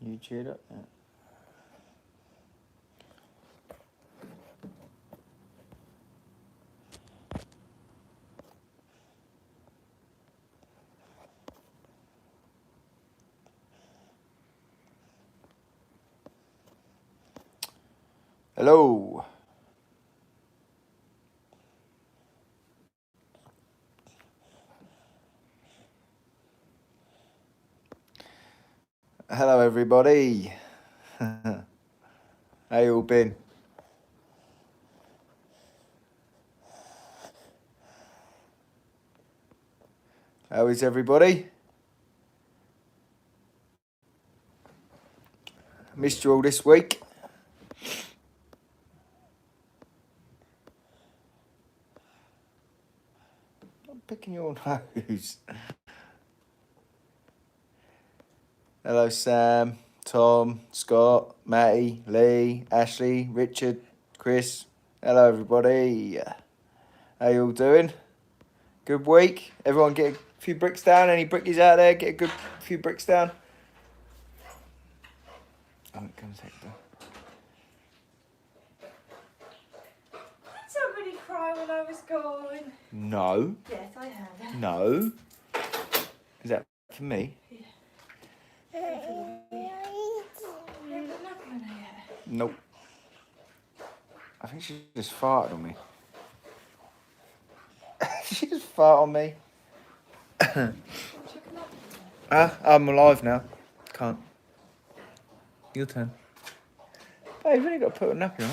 You cheered up? Yeah. Hello. Hello, everybody. How you all been? How is everybody? Missed you all this week. I'm picking your nose. Hello, Sam, Tom, Scott, Matty, Lee, Ashley, Richard, Chris. Hello, everybody. How you all doing? Good week? Everyone get a few bricks down? Any brickies out there? Get a good few bricks down? Oh, it comes Hector. Did somebody cry when I was gone? No. Yes, I had. No. Is that for me? Nope. I think she just farted on me. She just farted on me. I'm alive now. Can't. Your turn. Hey, you've only got to put a nappy on.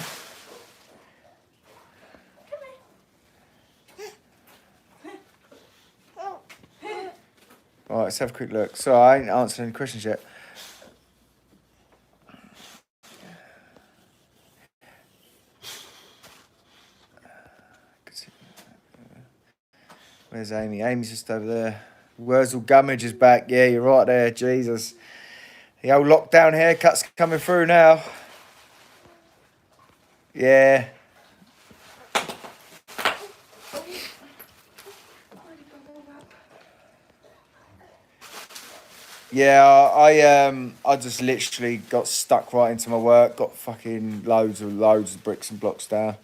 Alright, let's have a quick look. So I ain't answered any questions yet. Where's Amy? Amy's just over there. Wurzel Gummidge is back. Yeah, you're right there. Jesus. The old lockdown haircut's coming through now. Yeah. Yeah, I just literally got stuck right into my work. Got fucking loads of bricks and blocks down.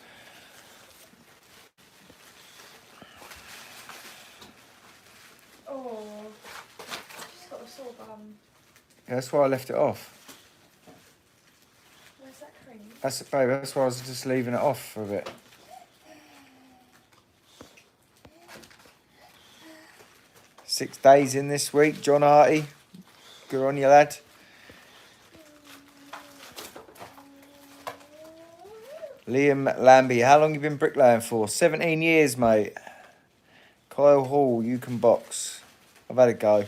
Oh, she's got a sore bum. Yeah, that's why I left it off. Where's that cream? That's why I was just leaving it off for a bit. Six days in this week, John Arty. Good on you, lad. Liam Lambie, how long you been bricklaying for? 17 years, mate. Kyle Hall, you can box. I've had a go.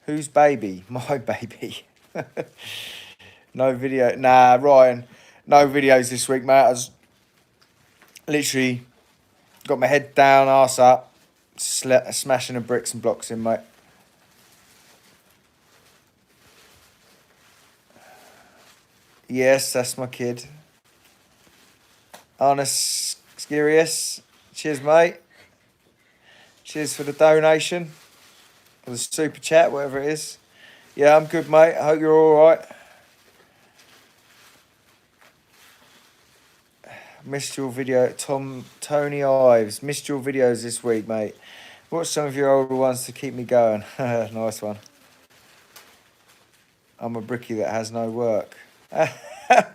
Whose baby? My baby. No video. Nah, Ryan. No videos this week, mate. I was literally got my head down, arse up, smashing the bricks and blocks in, mate. Yes, that's my kid. Honest, Skirius. Cheers, mate. Cheers for the donation. Or the super chat, whatever it is. Yeah, I'm good, mate. I hope you're all right. Missed your video, Tony Ives. Missed your videos this week, mate. Watch some of your older ones to keep me going. Nice one. I'm a brickie that has no work.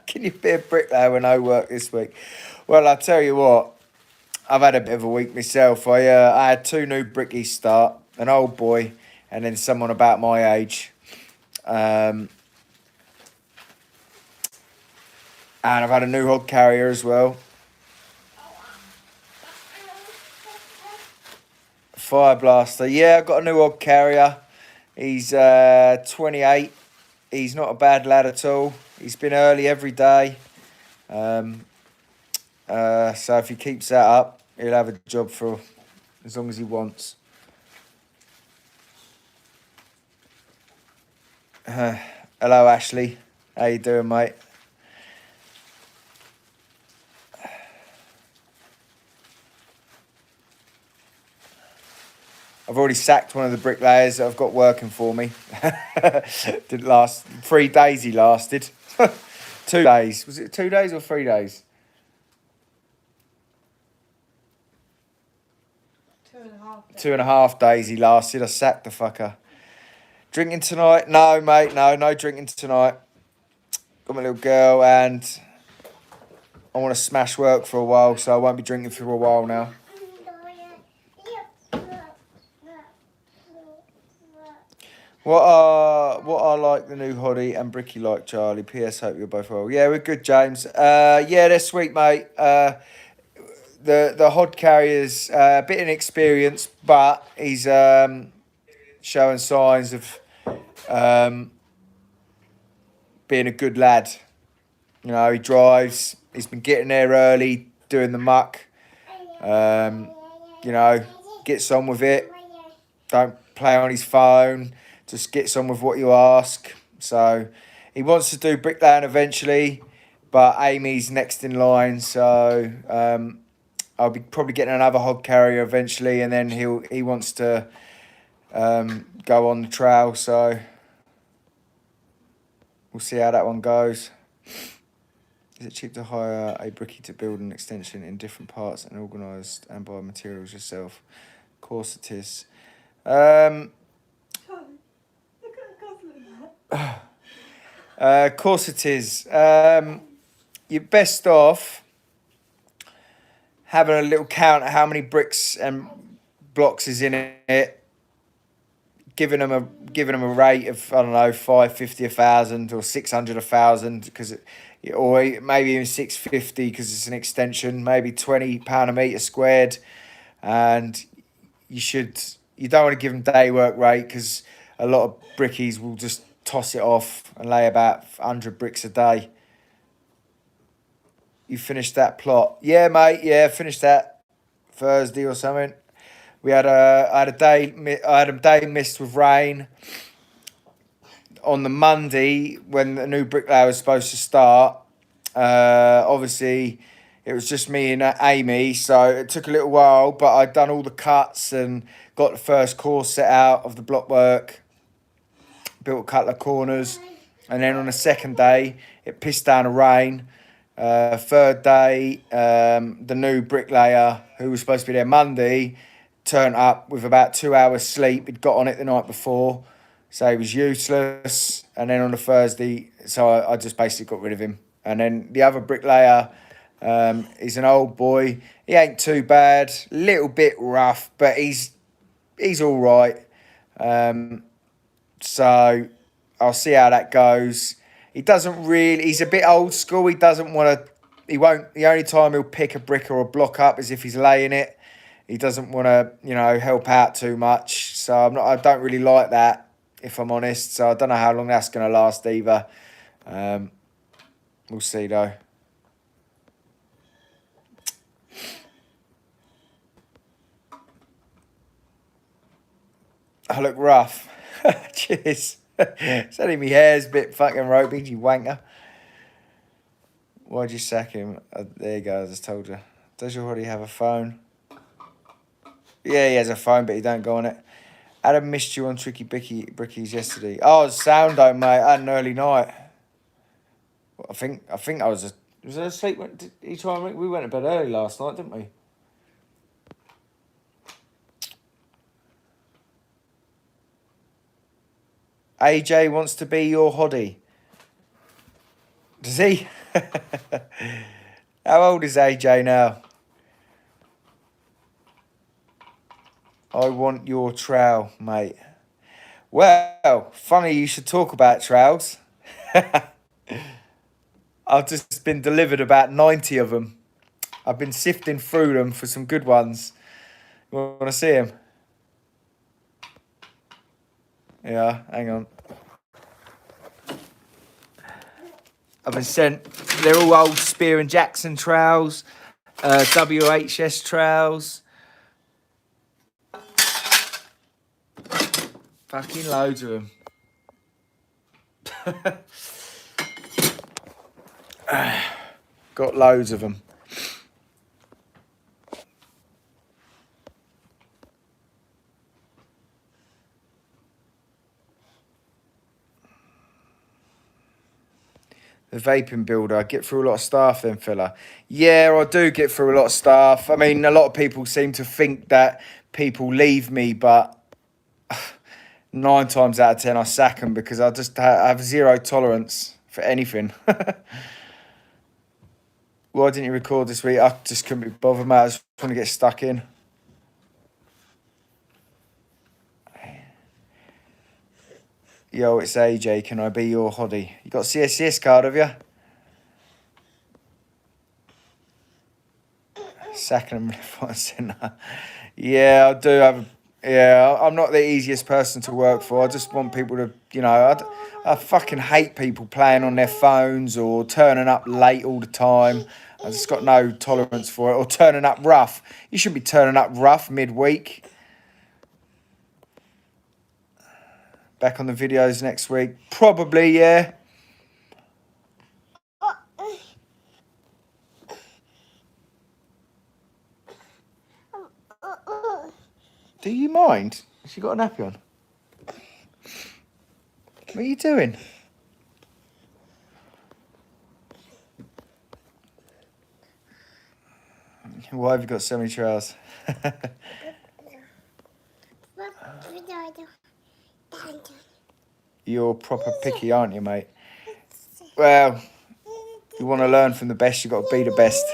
Can you be a bricklayer with no work this week? Well, I'll tell you what. I've had a bit of a week myself. I had two new brickies start. An old boy and then someone about my age. And I've had a new hog carrier as well. Fire blaster. Yeah, I've got a new hog carrier. He's 28. He's not a bad lad at all. He's been early every day. So if he keeps that up, he'll have a job for as long as he wants. Hello, Ashley. How you doing, mate? I've already sacked one of the bricklayers that I've got working for me. Didn't last. 3 days he lasted. 2 days. Was it 2 days or 3 days? 2.5 days. 2.5 days he lasted. I sacked the fucker. Drinking tonight? No, mate. No drinking tonight. Got my little girl and I want to smash work for a while, so I won't be drinking for a while now. What are like the new Hoddy and Brickie like, Charlie? P.S. Hope you're both well. Yeah, we're good, James. Yeah, they're sweet, mate. The Hod carrier's a bit inexperienced, but he's showing signs of being a good lad. You know, he drives. He's been getting there early, doing the muck. You know, gets on with it. Don't play on his phone. Just gets on with what you ask. So he wants to do bricklaying eventually, but Amy's next in line. So I'll be probably getting another hod carrier eventually, and then he wants to go on the trail. So we'll see how that one goes. Is it cheap to hire a brickie to build an extension in different parts and organised and buy materials yourself? Of course it is. Of course it is. You're best off having a little count of how many bricks and blocks is in it, giving them a rate of, I don't know, 550 1,000 or 600 1,000, because or maybe even 650 because it's an extension, maybe £20 a metre squared, and you don't want to give them day work rate because a lot of brickies will just toss it off and lay about 100 bricks a day. You finished that plot? Yeah, mate. Yeah, finished that Thursday or something. I had a day missed with rain. On the Monday, when the new bricklayer was supposed to start, obviously it was just me and Amy, so it took a little while, but I'd done all the cuts and got the first course set out of the block work, built a couple of corners, and then on the second day, it pissed down the rain. Third day, the new bricklayer, who was supposed to be there Monday, turned up with about 2 hours sleep. He'd got on it the night before, so he was useless. And then on the Thursday, so I just basically got rid of him. And then the other bricklayer, he's an old boy. He ain't too bad, little bit rough, but he's all right. So I'll see how that goes. He's a bit old school. The only time he'll pick a brick or a block up is if he's laying it. He doesn't want to, help out too much. So I don't really like that, if I'm honest. So I don't know how long that's going to last either. We'll see though. I look rough. Cheers. It's only my hair's a bit fucking ropey, you wanker. Why'd you sack him? There you go, I just told you. Does your Hoddy have a phone? Yeah, he has a phone, but he don't go on it. Adam missed you on Tricky Brickies yesterday. Oh, Soundo, mate. I had an early night. I think I was I asleep? We went to bed early last night, didn't we? AJ wants to be your Hoddy. Does he? How old is AJ now? I want your trowel, mate. Well, funny you should talk about trowels. I've just been delivered about 90 of them. I've been sifting through them for some good ones. You want to see them? Yeah, hang on. I've been sent, they're all old Spear and Jackson trowels, WHS trowels. Fucking loads of them. Got loads of them. The vaping builder. I get through a lot of stuff then, fella. Yeah, I do get through a lot of stuff. I mean, a lot of people seem to think that people leave me, but 9 times out of 10 I sack them because I just have zero tolerance for anything. Why didn't you record this week? I just couldn't be bothered, mate. I just want to get stuck in. Yo, it's AJ. Can I be your hottie? You got a CSCS card, have you? Sacking them left, right, and centre. Yeah, I do have. Yeah, I'm not the easiest person to work for. I just want people to, you know, I fucking hate people playing on their phones or turning up late all the time. I just got no tolerance for it. Or turning up rough. You shouldn't be turning up rough midweek. Back on the videos next week. Probably, yeah. Do you mind? Has she got a nappy on? What are you doing? Why have you got so many trousers? You're proper picky, aren't you, mate? Well, you want to learn from the best, you've got to be the best.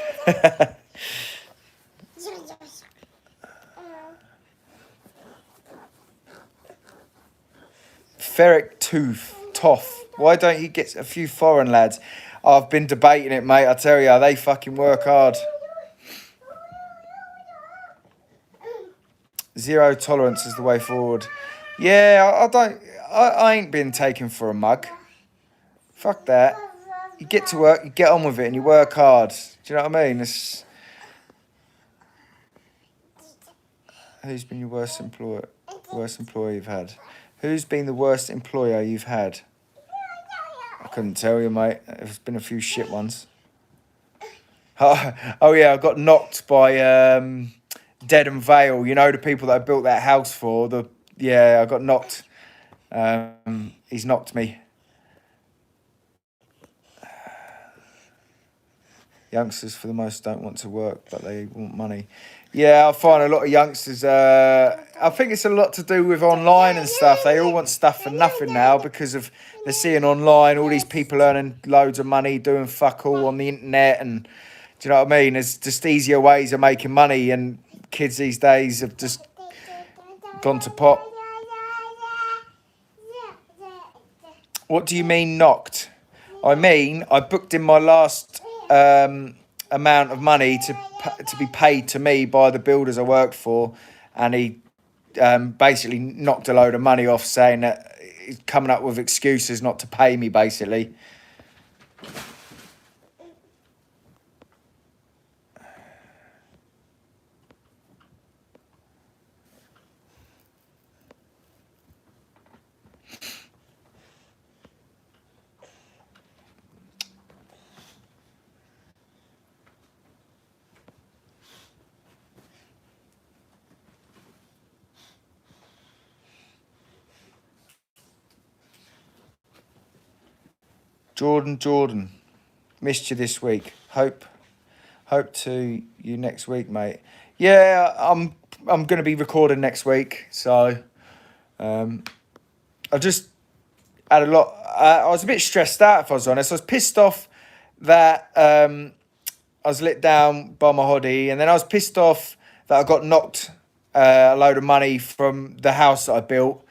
Ferric Tooth, Toff. Why don't you get a few foreign lads? I've been debating it, mate. I tell you, they fucking work hard. Zero tolerance is the way forward. Yeah, I ain't been taken for a mug. Fuck that. You get to work, you get on with it, and you work hard. Do you know what I mean? Who's been your worst employer you've had? Who's been the worst employer you've had? I couldn't tell you, mate. There's been a few shit ones. Oh yeah, I got knocked by Dead and Vale. You know the people that I built that house for. I got knocked. He's knocked me. Youngsters, for the most, don't want to work, but they want money. Yeah, I find a lot of youngsters, I think it's a lot to do with online and stuff. They all want stuff for nothing now because of they're seeing online all these people earning loads of money, doing fuck all on the internet. And do you know what I mean? There's just easier ways of making money. And kids these days have just gone to pot. What do you mean knocked? I mean, I booked in my last amount of money to be paid to me by the builders I worked for, and he basically knocked a load of money off, saying that he's coming up with excuses not to pay me, basically. Jordan, missed you this week. Hope to you next week, mate. Yeah, I'm going to be recording next week, so I just had a lot. I was a bit stressed out, if I was honest. I was pissed off that I was let down by my hottie, and then I was pissed off that I got knocked a load of money from the house that I built,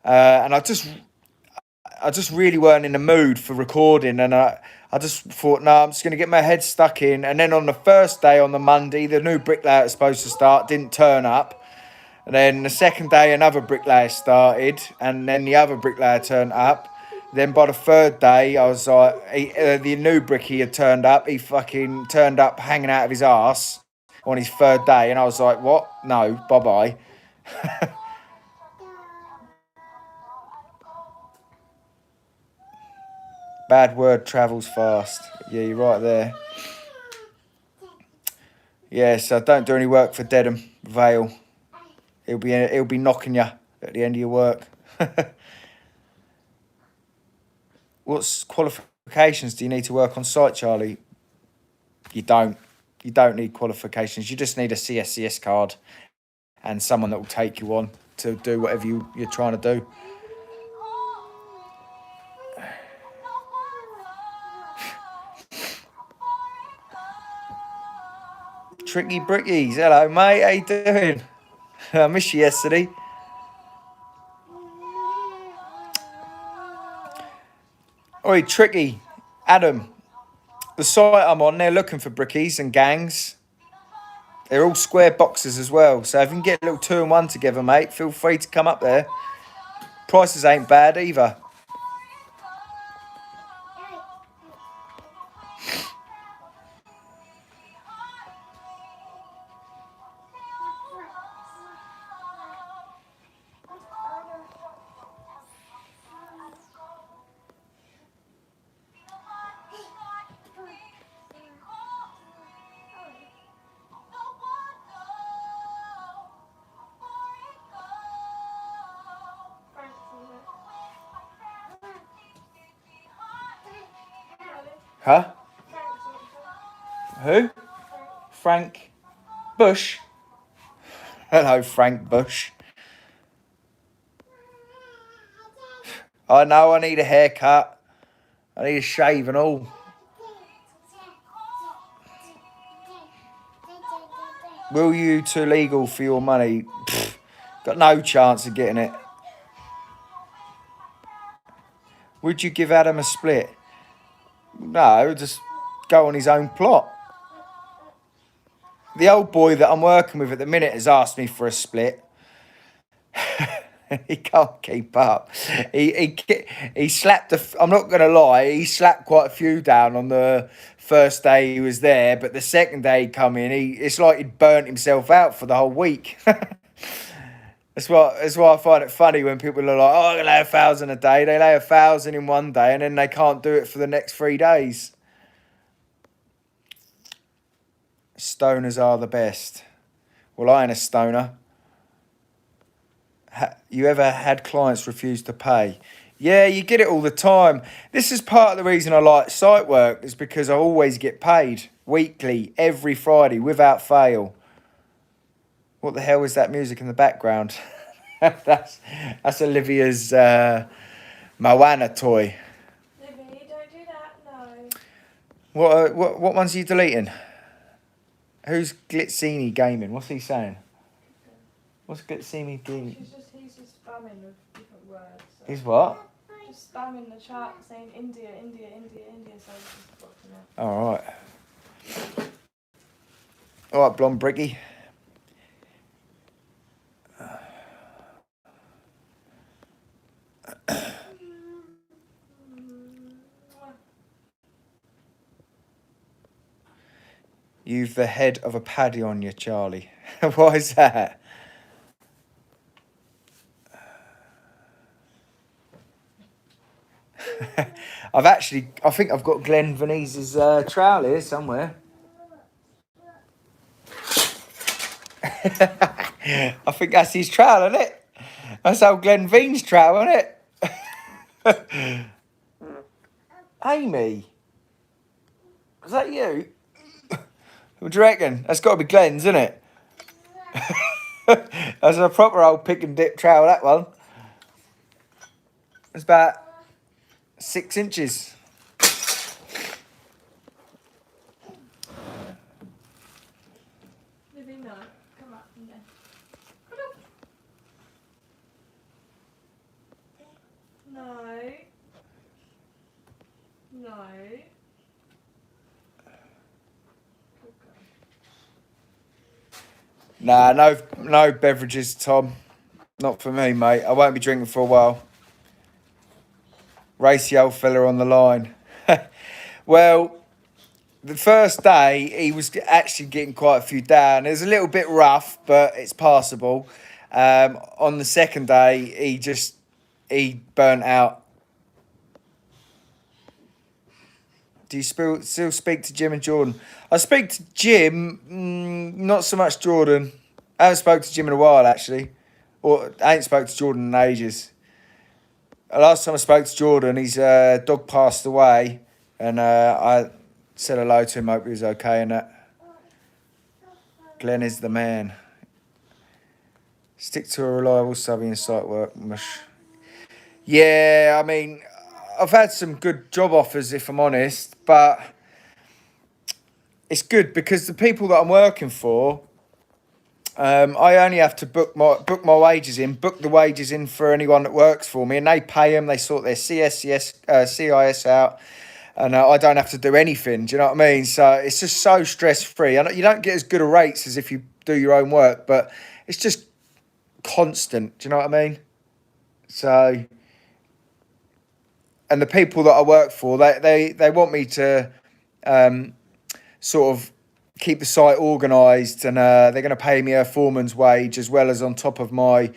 and I just really weren't in the mood for recording, and I just thought, no, I'm just going to get my head stuck in. And then on the first day, on the Monday, the new bricklayer was supposed to start, didn't turn up. And then the second day, another bricklayer started, and then the other bricklayer turned up. Then by the third day, I was like, the new Brickie had turned up. He fucking turned up hanging out of his arse on his third day, and I was like, what? No, bye-bye. Bad word travels fast. Yeah, you're right there. Yeah, so don't do any work for Dedham Vale. He'll be knocking you at the end of your work. What's qualification qualifications do you need to work on site, Charlie? You don't. You don't need qualifications. You just need a CSCS card and someone that will take you on to do whatever you're trying to do. Tricky Brickies, hello mate, how you doing? I missed you yesterday. Oi, Tricky, Adam, the site I'm on, they're looking for brickies and gangs. They're all square boxes as well, so if you can get a little 2-in-1 together, mate, feel free to come up there. Prices ain't bad either. Huh? Who? Frank Bush. Hello, Frank Bush. I know I need a haircut. I need a shave and all. Will you too legal for your money? Pfft, got no chance of getting it. Would you give Adam a split? No, just go on his own plot. The old boy that I'm working with at the minute has asked me for a split. He can't keep up. He slapped I'm not going to lie, he slapped quite a few down on the first day he was there, but the second day he come in, it's like he'd burnt himself out for the whole week. That's why I find it funny when people are like, oh, I can lay 1,000 a day. They lay 1,000 in one day and then they can't do it for the next 3 days. Stoners are the best. Well, I ain't a stoner. You ever had clients refuse to pay? Yeah, you get it all the time. This is part of the reason I like site work, is because I always get paid weekly, every Friday, without fail. What the hell is that music in the background? that's Olivia's Moana toy. Libby, don't do that, no. What ones are you deleting? Who's Glitzini Gaming? What's he saying? What's Glitzini doing? He's just spamming with different words. So. He's what? Just spamming the chat saying India, India, India, India, so it's just blocking it. Alright. Alright, blonde Brickie. You've the head of a paddy on you, Charlie. Why is that? I think I've got Glenn Venise's trowel here somewhere. I think that's his trowel, isn't it? That's old Glenn Veen's trowel, isn't it? Amy, is that you? What do you reckon? That's got to be Glenn's, isn't it? That's a proper old pick and dip trowel, that one. It's about 6 inches. Libby, no. Come up from there. No. No. Nah, no beverages, Tom. Not for me, mate. I won't be drinking for a while. Racy old fella on the line. Well, the first day, he was actually getting quite a few down. It was a little bit rough, but it's passable. On the second day, he burnt out. Do you still speak to Jim and Jordan? I speak to Jim, not so much Jordan. I haven't spoken to Jim in a while, actually. Or I ain't spoken to Jordan in ages. Last time I spoke to Jordan, his dog passed away. And I said hello to him, hope he was okay and that. Glenn is the man. Stick to a reliable subby and site work. Mush. Yeah, I mean, I've had some good job offers, if I'm honest, but it's good because the people that I'm working for, I only have to book my wages in, book the wages in for anyone that works for me, and they pay them. They sort their CIS out, and I don't have to do anything. Do you know what I mean? So it's just so stress free. And you don't get as good a rates as if you do your own work, but it's just constant. Do you know what I mean? So, and the people that I work for, they want me to sort of keep the site organised, and they're going to pay me a foreman's wage as well as on top of my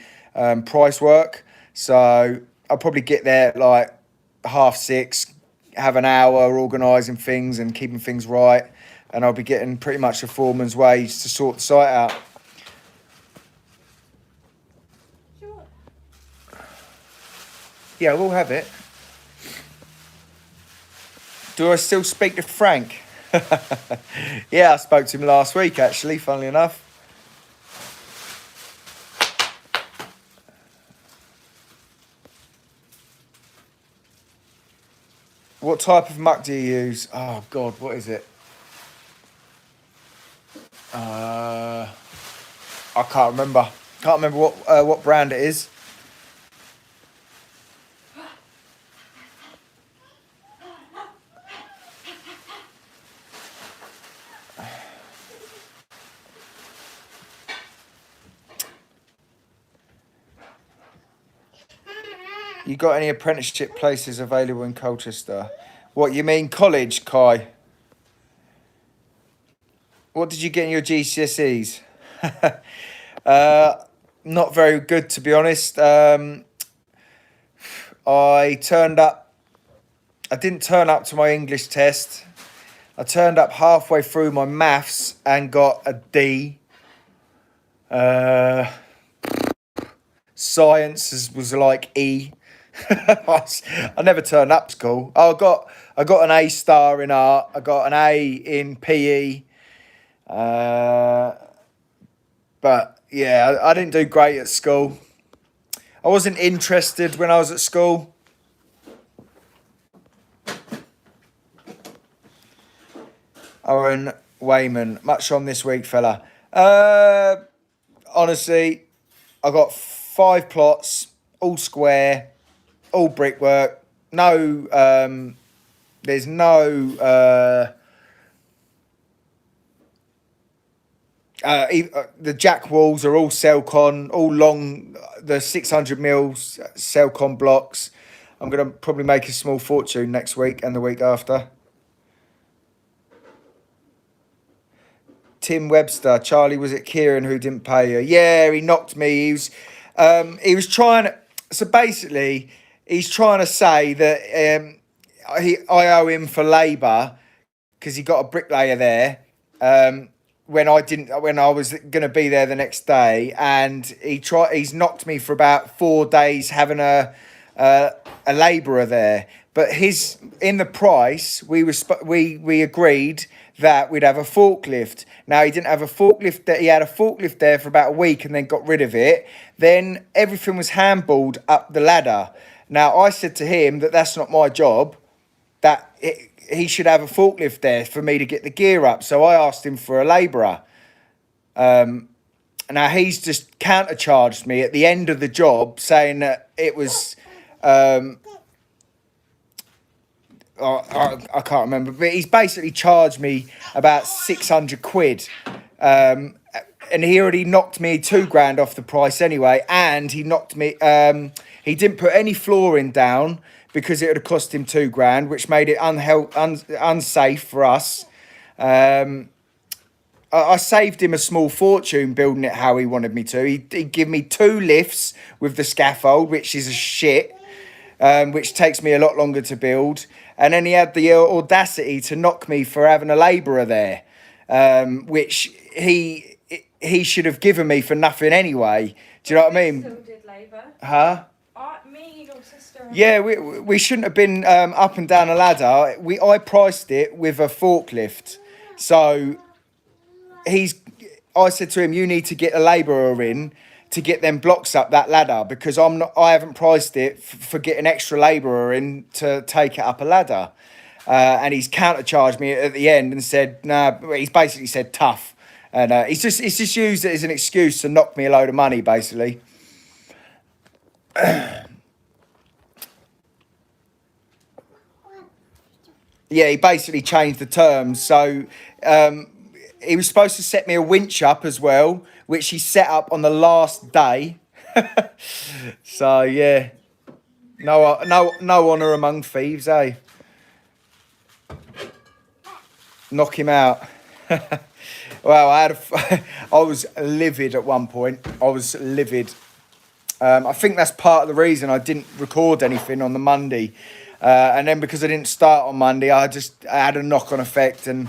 price work. So I'll probably get there at like 6:30, have an hour organising things and keeping things right, and I'll be getting pretty much a foreman's wage to sort the site out. Sure. Yeah, we'll have it. Do I still speak to Frank? Yeah, I spoke to him last week, actually, funnily enough. What type of muck do you use? Oh, God, what is it? I can't remember. Can't remember what brand it is. You got any apprenticeship places available in Colchester? What, you mean college, Kai? What did you get in your GCSEs? Not very good, to be honest. I turned up. I didn't turn up to my English test. I turned up halfway through my maths and got a D. Science was like E. I never turned up to school. I got an A star in art. I got an A in PE. But yeah, I didn't do great at school. I wasn't interested when I was at school. Owen Wayman, much on this week, fella. Honestly, I got 5 plots, all square, all brickwork. No, there's no. The jack walls are all Celcon, all long, the 600 mils Celcon blocks. I'm going to probably make a small fortune next week and the week after. Tim Webster, Charlie, was it Kieran who didn't pay you? Yeah, he knocked me. He was trying to, so basically, he's trying to say that I owe him for labour because he got a bricklayer there. When I was going to be there the next day, and he's knocked me for about 4 days having a labourer there. But in the price we agreed that we'd have a forklift. Now he didn't have a forklift. He had a forklift there for about a week and then got rid of it. Then everything was handballed up the ladder. Now I said to him that that's not my job. He should have a forklift there for me to get the gear up. So I asked him for a labourer. Now he's just countercharged me at the end of the job, saying that it was. I can't remember, but he's basically charged me about 600 quid. And he already knocked me $2,000 off the price anyway. And he knocked me. He didn't put any flooring down because it would have cost him $2,000, which made it unsafe for us. I saved him a small fortune building it how he wanted me to. He'd give me 2 lifts with the scaffold, which is a shit, which takes me a lot longer to build. And then he had the audacity to knock me for having a labourer there, which he should have given me for nothing anyway. Do you know what I mean? Still did labour. Huh? Me and your sister. Yeah, we shouldn't have been up and down a ladder. I priced it with a forklift, so I said to him, you need to get a labourer in to get them blocks up that ladder, because I haven't priced it for getting extra labourer in to take it up a ladder. And he's countercharged me at the end and said, nah, he's basically said tough. And he's just used it as an excuse to knock me a load of money, basically. Yeah, he basically changed the terms. So he was supposed to set me a winch up as well, which he set up on the last day. So yeah, no honour among thieves, eh? Knock him out. Well, I was livid at one point. I was livid. I think that's part of the reason I didn't record anything on the Monday. And then because I didn't start on Monday, I had a knock-on effect, and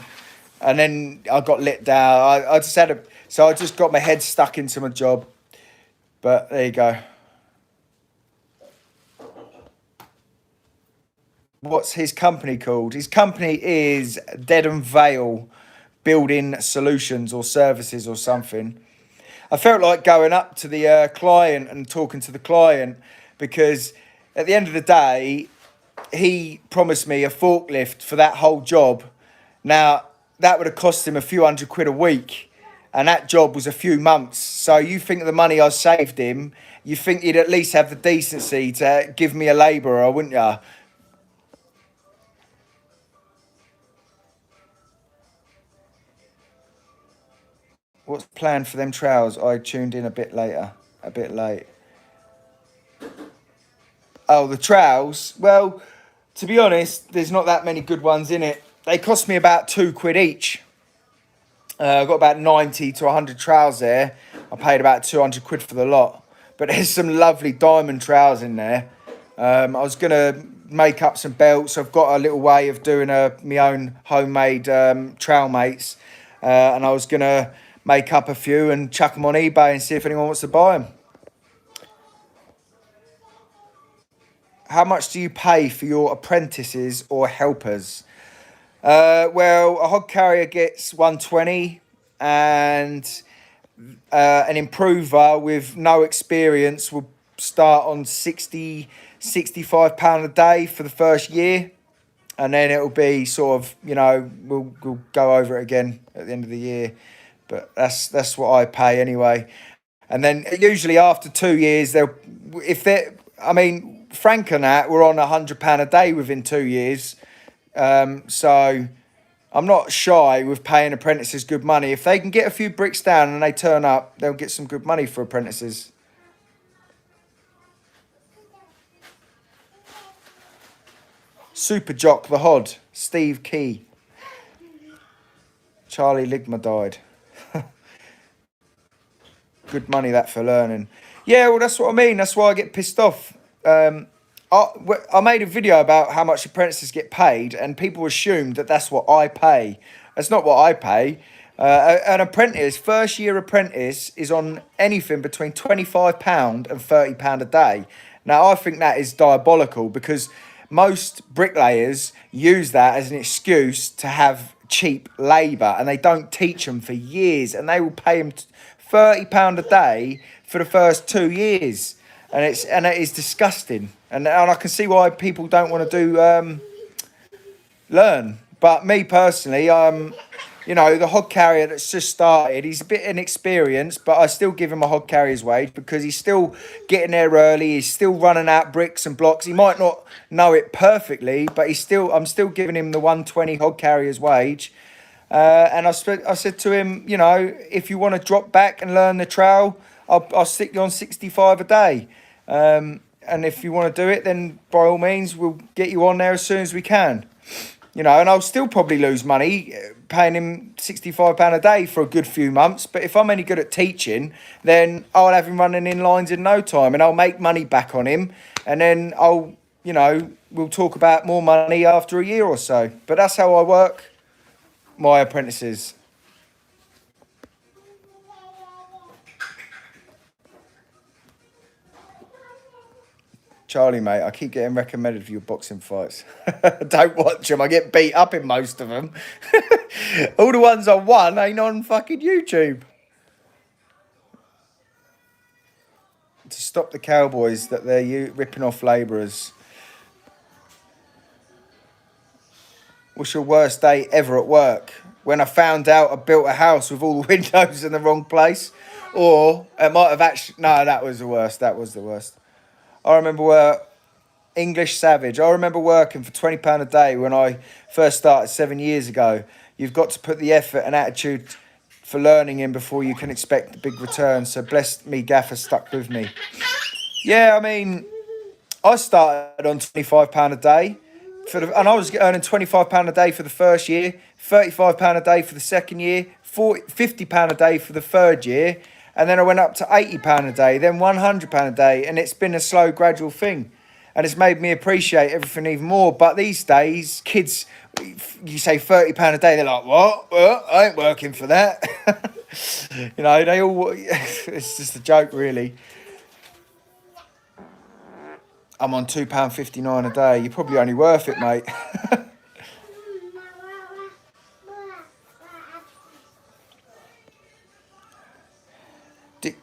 then I got let down. I just got my head stuck into my job. But there you go. What's his company called? His company is Dead and Vale Building Solutions or Services or something. I felt like going up to the client and talking to the client, because at the end of the day, he promised me a forklift for that whole job. Now, that would have cost him a few £100 a week, and that job was a few months. So you think of the money I saved him, you think he'd at least have the decency to give me a labourer, wouldn't you? What's planned for them trials? I tuned in a bit late. Oh, the trials? Well, to be honest, there's not that many good ones in it. They cost me about £2 each. I've got about 90 to 100 trowels there. I paid about £200 for the lot. But there's some lovely diamond trowels in there. I was going to make up some belts. I've got a little way of doing my own homemade trowel mates. And I was going to make up a few and chuck them on eBay and see if anyone wants to buy them. How much do you pay for your apprentices or helpers? Well, a hod carrier gets 120, and an improver with no experience will start on 60, £65 a day for the first year. And then it'll be sort of, we'll go over it again at the end of the year. But that's what I pay anyway. And then usually after 2 years, Frank and that were on £100 a day within 2 years. So I'm not shy with paying apprentices good money. If they can get a few bricks down and they turn up, they'll get some good money for apprentices. Super Jock the Hod, Steve Key. Charlie Ligma died. Good money that for learning. Yeah, well, that's what I mean. That's why I get pissed off. I made a video about how much apprentices get paid, and people assumed that that's what I pay. That's not what I pay. An apprentice, first year apprentice, is on anything between £25 and £30 a day. Now, I think that is diabolical, because most bricklayers use that as an excuse to have cheap labour, and they don't teach them for years, and they will pay them £30 a day for the first 2 years. And it is disgusting, and I can see why people don't want to learn. But me personally, the hod carrier that's just started, he's a bit inexperienced, but I still give him a hod carrier's wage, because he's still getting there early. He's still running out bricks and blocks. He might not know it perfectly, but I'm still giving him the 120 hod carrier's wage. And I said to him, if you want to drop back and learn the trowel, I'll stick you on 65 a day. And if you want to do it, then by all means, we'll get you on there as soon as we can. And I'll still probably lose money paying him £65 a day for a good few months. But if I'm any good at teaching, then I'll have him running in lines in no time, and I'll make money back on him. And then we'll talk about more money after a year or so. But that's how I work my apprentices. Charlie, mate, I keep getting recommended for your boxing fights. Don't watch them. I get beat up in most of them. All the ones I won ain't on fucking YouTube. To stop the cowboys that they're ripping off labourers. What's your worst day ever at work? When I found out I built a house with all the windows in the wrong place? Or it might have actually... No, that was the worst. That was the worst. I remember English Savage. I remember working for £20 a day when I first started 7 years ago. You've got to put the effort and attitude for learning in before you can expect a big return. So bless me, Gaffer stuck with me. Yeah, I mean, I started on £25 a day. And I was earning £25 a day for the first year, £35 a day for the second year, £50 a day for the third year. And then I went up to £80 a day, then £100 a day. And it's been a slow, gradual thing. And it's made me appreciate everything even more. But these days, kids, you say £30 a day, they're like, what? Well, I ain't working for that. You know, they all, it's just a joke, really. I'm on £2.59 a day. You're probably only worth it, mate.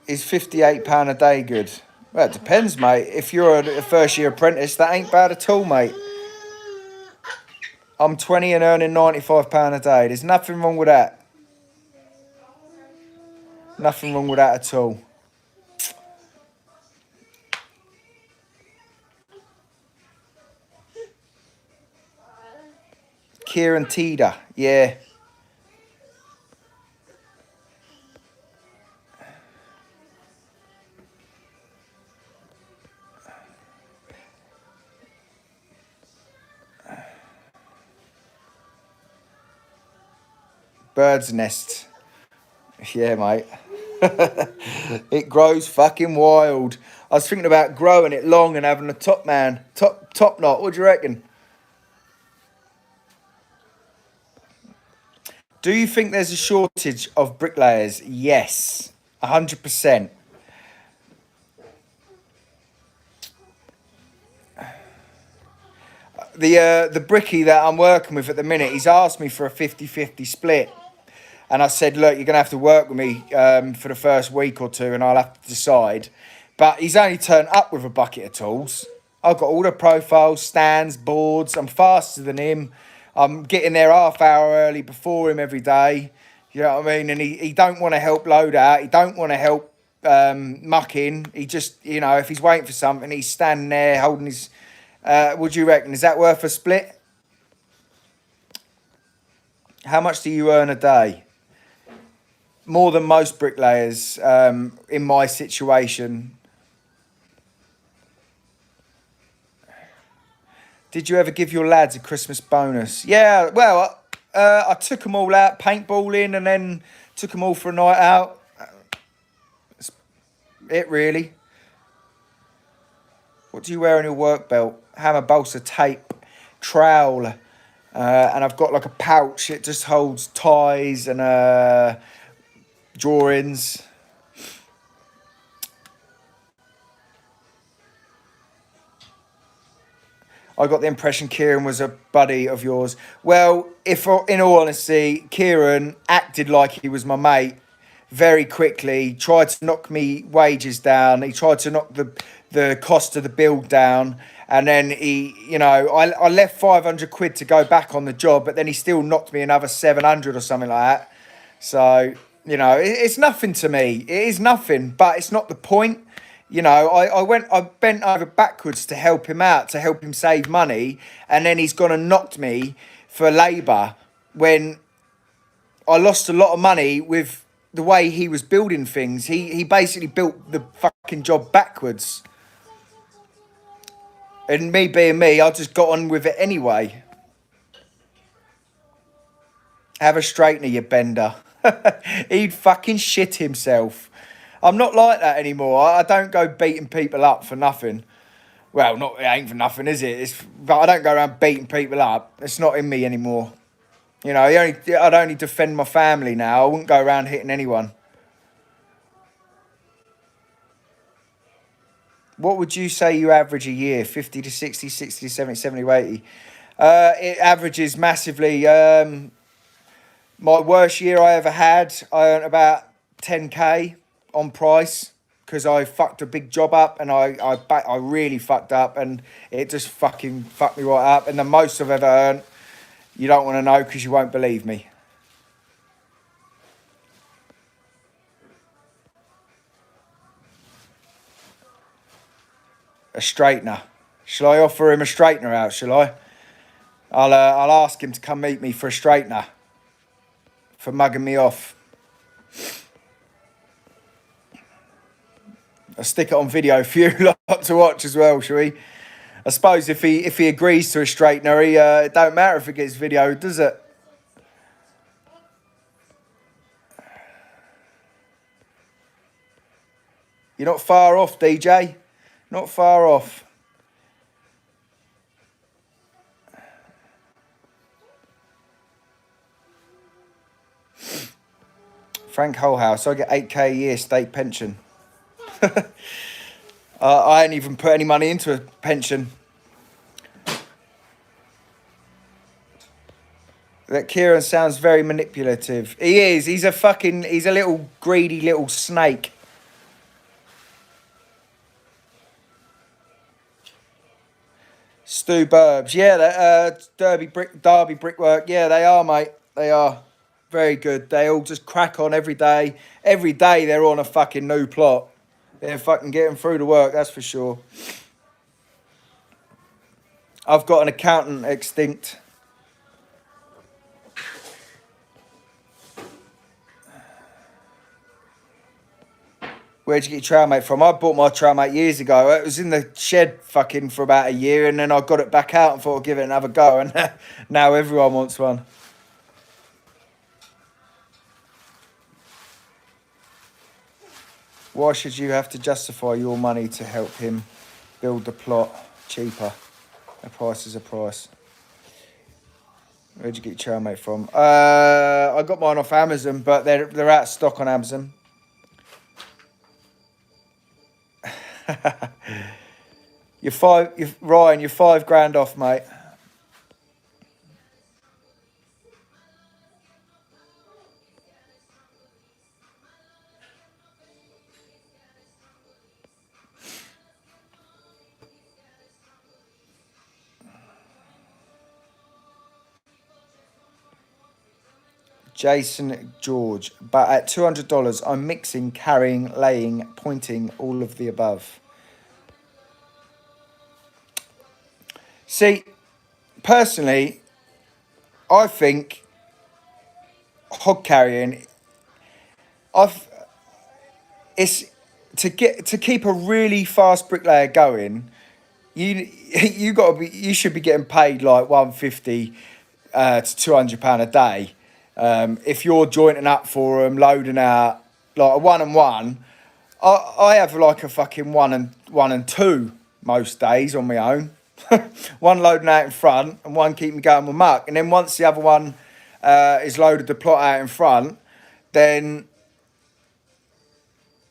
Is £58 a day good? Well, it depends, mate. If you're a first-year apprentice, that ain't bad at all, mate. I'm 20 and earning £95 a day. There's nothing wrong with that. Nothing wrong with that at all. Kieran Teeder, yeah. Bird's nest. Yeah, mate. It grows fucking wild. I was thinking about growing it long and having a top knot. What do you reckon? Do you think there's a shortage of bricklayers? Yes, 100%. The brickie that I'm working with at the minute, he's asked me for a 50-50 split. And I said, look, you're going to have to work with me for the first week or two and I'll have to decide. But he's only turned up with a bucket of tools. I've got all the profiles, stands, boards. I'm faster than him. I'm getting there half hour early before him every day. You know what I mean? And he don't want to help load out. He don't want to help muck in. He just, you know, if he's waiting for something, he's standing there holding his... what do you reckon? Is that worth a split? How much do you earn a day? More than most bricklayers in my situation. Did you ever give your lads a Christmas bonus? Yeah, well, I took them all out paintballing and then took them all for a night out. That's it, really. What do you wear on your work belt? Hammer, bolster, tape, trowel. And I've got like a pouch. It just holds ties and drawings. I got the impression Kieran was a buddy of yours. Well, if in all honesty, Kieran acted like he was my mate very quickly, tried to knock me wages down. He tried to knock the cost of the build down. And then he, you know, I left 500 quid to go back on the job, but then he still knocked me another 700 or something like that. So, you know, it's nothing to me. It is nothing, but it's not the point. You know, I bent over backwards to help him out, to help him save money. And then he's gone and knocked me for labour when I lost a lot of money with the way he was building things. He basically built the fucking job backwards. And me being me, I just got on with it anyway. Have a straightener, you bender. He'd fucking shit himself. I'm not like that anymore. I don't go beating people up for nothing. Well, it ain't for nothing, is it? But I don't go around beating people up. It's not in me anymore. You know, I'd only defend my family now. I wouldn't go around hitting anyone. What would you say you average a year? 50 to 60, 60 to 70, 70 to 80? It averages massively. My worst year I ever had, I earned about 10k on price because I fucked a big job up and I really fucked up and it just fucking fucked me right up. And the most I've ever earned, you don't want to know because you won't believe me. A straightener. Shall I offer him a straightener out, shall I? I'll ask him to come meet me for a straightener. For mugging me off. I'll stick it on video for you lot to watch as well, shall we? I suppose if he agrees to a straightener, it don't matter if it gets video, does it? You're not far off, DJ. Not far off. Frank Holhouse, I get 8k a year state pension. I ain't even put any money into a pension. That Kieran sounds very manipulative. He is. He's a little greedy little snake. Stu Burbs. Yeah, Derby Brickwork. Yeah, they are, mate. They are. Very good. They all just crack on every day. Every day they're on a fucking new plot. They're fucking getting through the work, that's for sure. I've got an accountant extinct. Where'd you get your trail mate from? I bought my trail mate years ago. It was in the shed fucking for about a year and then I got it back out and thought I'd give it another go and now everyone wants one. Why should you have to justify your money to help him build the plot cheaper? A price is a price. Where'd you get your trail mate from? I got mine off Amazon, but they're out of stock on Amazon. Ryan, you're £5 off, mate. Jason George, but at $200, I'm mixing, carrying, laying, pointing, all of the above. See, personally, I think hog carrying, it's to keep a really fast bricklayer going. You should be getting paid like 150 to £200 a day. If you're jointing up for them, loading out like a 1-on-1, I have like a fucking 1-and-2 most days on my own. One loading out in front and one keep me going with muck. And then once the other one is loaded the plot out in front, then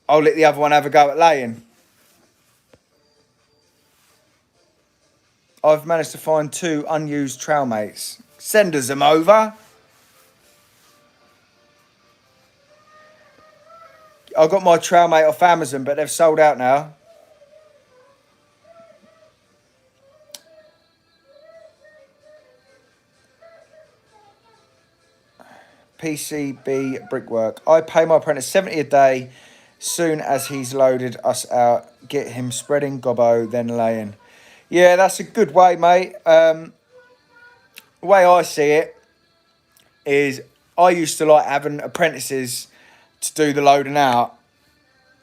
I'll let the other one have a go at laying. I've managed to find 2 unused trail mates. Send us them over. I got my trail mate off Amazon, but they've sold out now. PCB Brickwork. I pay my apprentice 70 a day. Soon as he's loaded us out, get him spreading gobbo, then laying. Yeah, that's a good way, mate. The way I see it is I used to like having apprentices to do the loading out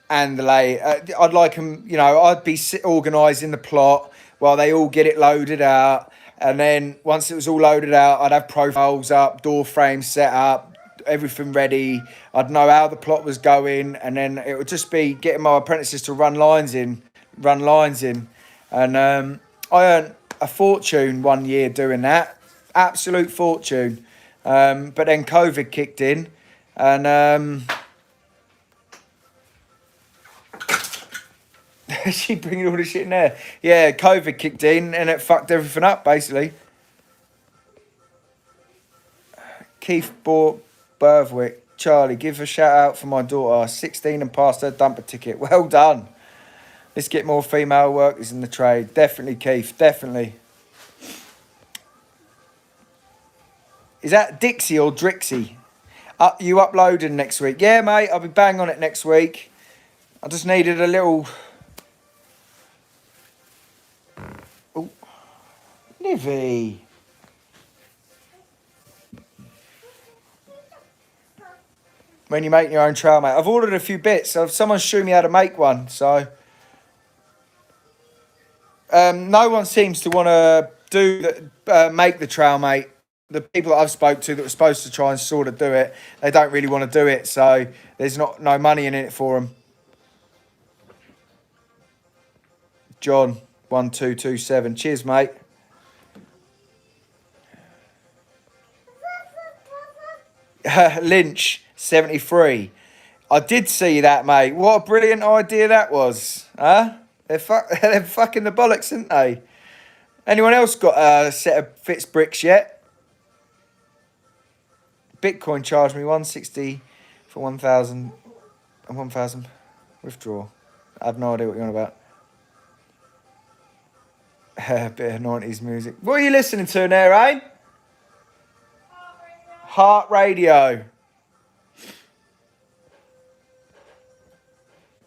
and the lay. I'd like them, you know, I'd be organising the plot while they all get it loaded out. And then once it was all loaded out, I'd have profiles up, door frames set up, everything ready. I'd know how the plot was going. And then it would just be getting my apprentices to run lines in. And I earned a fortune one year doing that. Absolute fortune. But then COVID kicked in. And She bringing all the shit in there. Yeah, COVID kicked in and it fucked everything up, basically. Keith Berthwick. Charlie, give a shout out for my daughter, 16 and passed her dumper ticket. Well done. Let's get more female workers in the trade. Definitely, Keith. Definitely. Is that Dixie or Drixie? You uploading next week? Yeah, mate. I'll be bang on it next week. I just needed a little... Oh, Livy. When you make your own trail, mate. I've ordered a few bits. Someone's showing me how to make one, so... no one seems to want to make the trail, mate. The people that I've spoke to that were supposed to try and sort of do it, they don't really want to do it, so there's no money in it for them. John 1227. Cheers, mate. Lynch 73. I did see that, mate. What a brilliant idea that was, huh? They're fucking the bollocks, aren't they? Anyone else got a set of Fitz bricks yet? Bitcoin charged me 160 for 1,000 and 1,000 withdraw. I have no idea what you're on about. A bit of 90s music. What are you listening to there, eh? Heart Radio.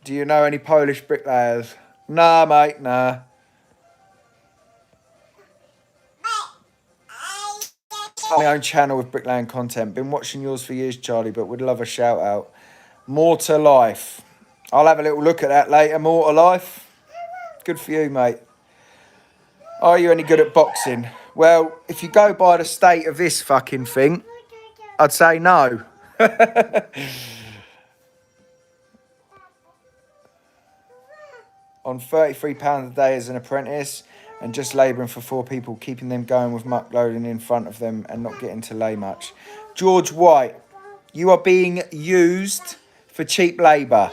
Do you know any Polish bricklayers? Nah, mate, nah. My own channel with bricklaying content. Been watching yours for years, Charlie, but would love a shout out. More to Life. I'll have a little look at that later. More to Life. Good for you, mate. Are you any good at boxing? Well, if you go by the state of this fucking thing, I'd say no. On £33 a day as an apprentice and just labouring for 4 people, keeping them going with muck loading in front of them and not getting to lay much. George White, you are being used for cheap labour.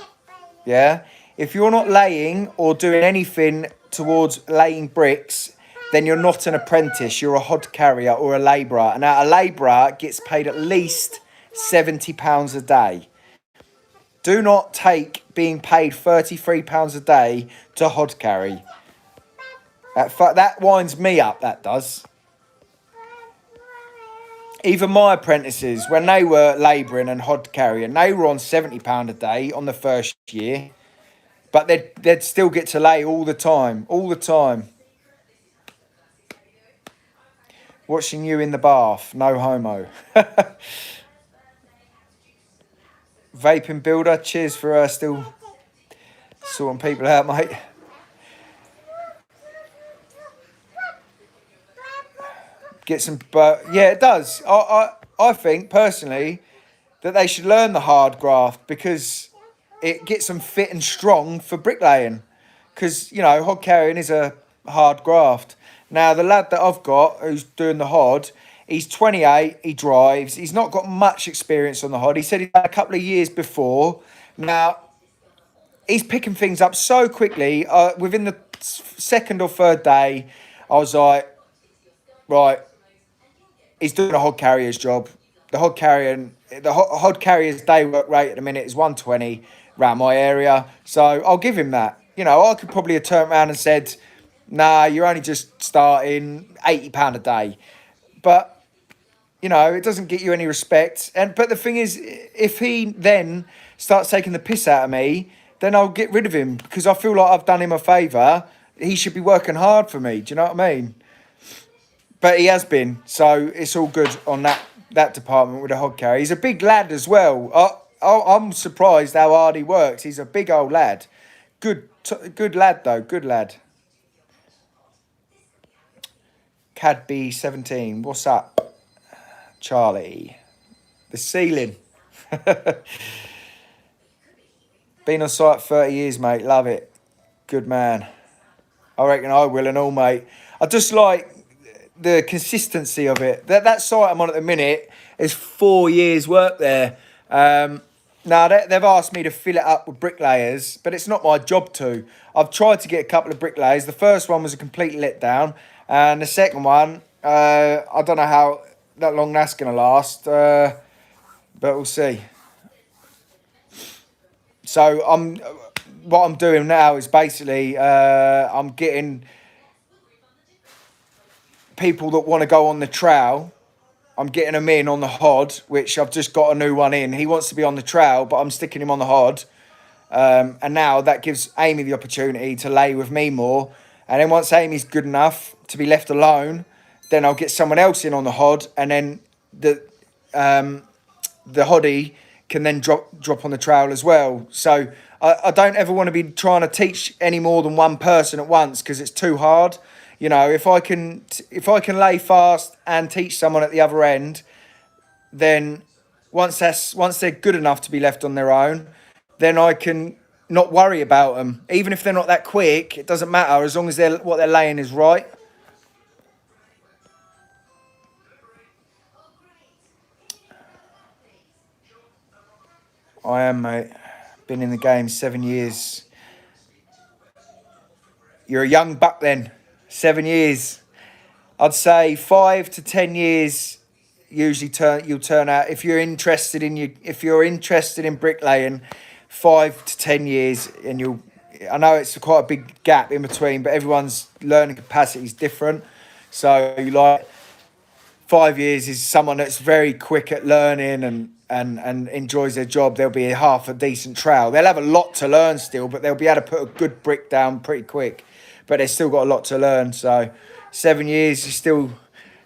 Yeah? If you're not laying or doing anything towards laying bricks, then you're not an apprentice. You're a hod carrier or a labourer. And now a labourer gets paid at least £70 a day. Do not take being paid £33 a day to hod carry. That winds me up, that does. Even my apprentices, when they were labouring and hod carrying, they were on £70 a day on the first year. But they'd still get to lay all the time. All the time. Watching you in the bath. No homo. Vaping Builder. Cheers for still sorting people out, mate. Get some... yeah, it does. I think, personally, that they should learn the hard graft because it gets them fit and strong for bricklaying. Because, you know, hod carrying is a hard graft. Now, the lad that I've got who's doing the hod, he's 28, he drives. He's not got much experience on the hod. He said he'd had a couple of years before. Now, he's picking things up so quickly. Within the second or third day, I was like, right, he's doing a hod carrier's job. The hod carrier's day work rate at the minute is 120 around my area. So I'll give him that. You know, I could probably have turned around and said, nah, you're only just starting £80 a day. But, you know, it doesn't get you any respect. But the thing is, if he then starts taking the piss out of me, then I'll get rid of him because I feel like I've done him a favour. He should be working hard for me. Do you know what I mean? But he has been. So it's all good on that department with the hod carry. He's a big lad as well. I'm surprised how hard he works. He's a big old lad. Good lad, though. Good lad. Cadby17. What's up, Charlie? The ceiling. Been on site 30 years, mate. Love it. Good man. I reckon I will and all, mate. I just like the consistency of it. That site I'm on at the minute is 4 years work there. No, they've asked me to fill it up with bricklayers, but it's not my job to. I've tried to get a couple of bricklayers. The first one was a complete letdown, and the second one, I don't know how that long that's going to last, but we'll see. So what I'm doing now is basically I'm getting people that want to go on the trail. I'm getting him in on the hod, which I've just got a new one in. He wants to be on the trail, but I'm sticking him on the hod. And now that gives Amy the opportunity to lay with me more. And then once Amy's good enough to be left alone, then I'll get someone else in on the hod, and then the hoddy can then drop on the trail as well. So I don't ever want to be trying to teach any more than one person at once, because it's too hard. You know, if I can lay fast and teach someone at the other end, then once they're good enough to be left on their own, then I can not worry about them. Even if they're not that quick, it doesn't matter, as long as what they're laying is right. I am, mate. Been in the game 7 years. You're a young buck then. 7 years. I'd say 5 to 10 years. Usually you'll turn out, if you're interested in bricklaying, 5 to 10 years, and you'll. I know it's quite a big gap in between, but everyone's learning capacity is different. So 5 years is someone that's very quick at learning and enjoys their job. They'll be half a decent trowel. They'll have a lot to learn still, but they'll be able to put a good brick down pretty quick. But they've still got a lot to learn. So 7 years, you're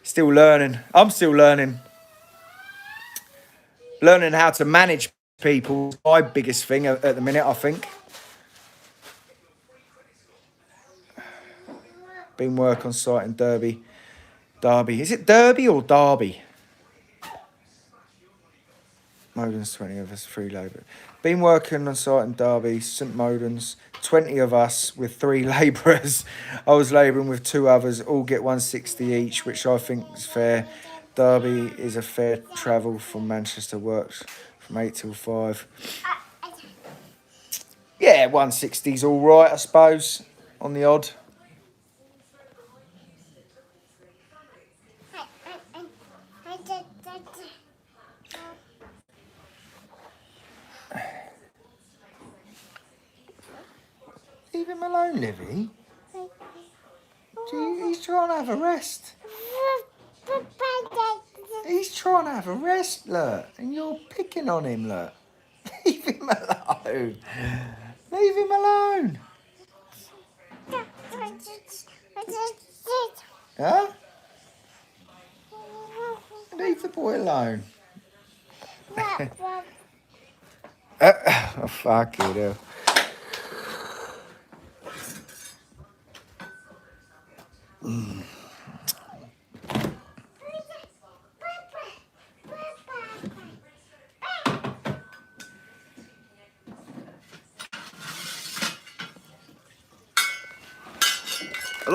still learning. I'm still learning. Learning how to manage people is my biggest thing at the minute, I think. Been working on site in Derby. Is it Derby or Derby? Modens, 20 of us, free labour. Been working on site in Derby, St Modens, 20 of us with 3 labourers. I was labouring with 2 others, all get 160 each, which I think is fair. Derby is a fair travel from Manchester, works from 8 till 5. Yeah, 160's all right, I suppose, on the odd. Leave him alone, Livy. He's trying to have a rest. He's trying to have a rest, look. And you're picking on him, look. Leave him alone. Leave him alone. Huh? Leave the boy alone. Oh, fuck you, though.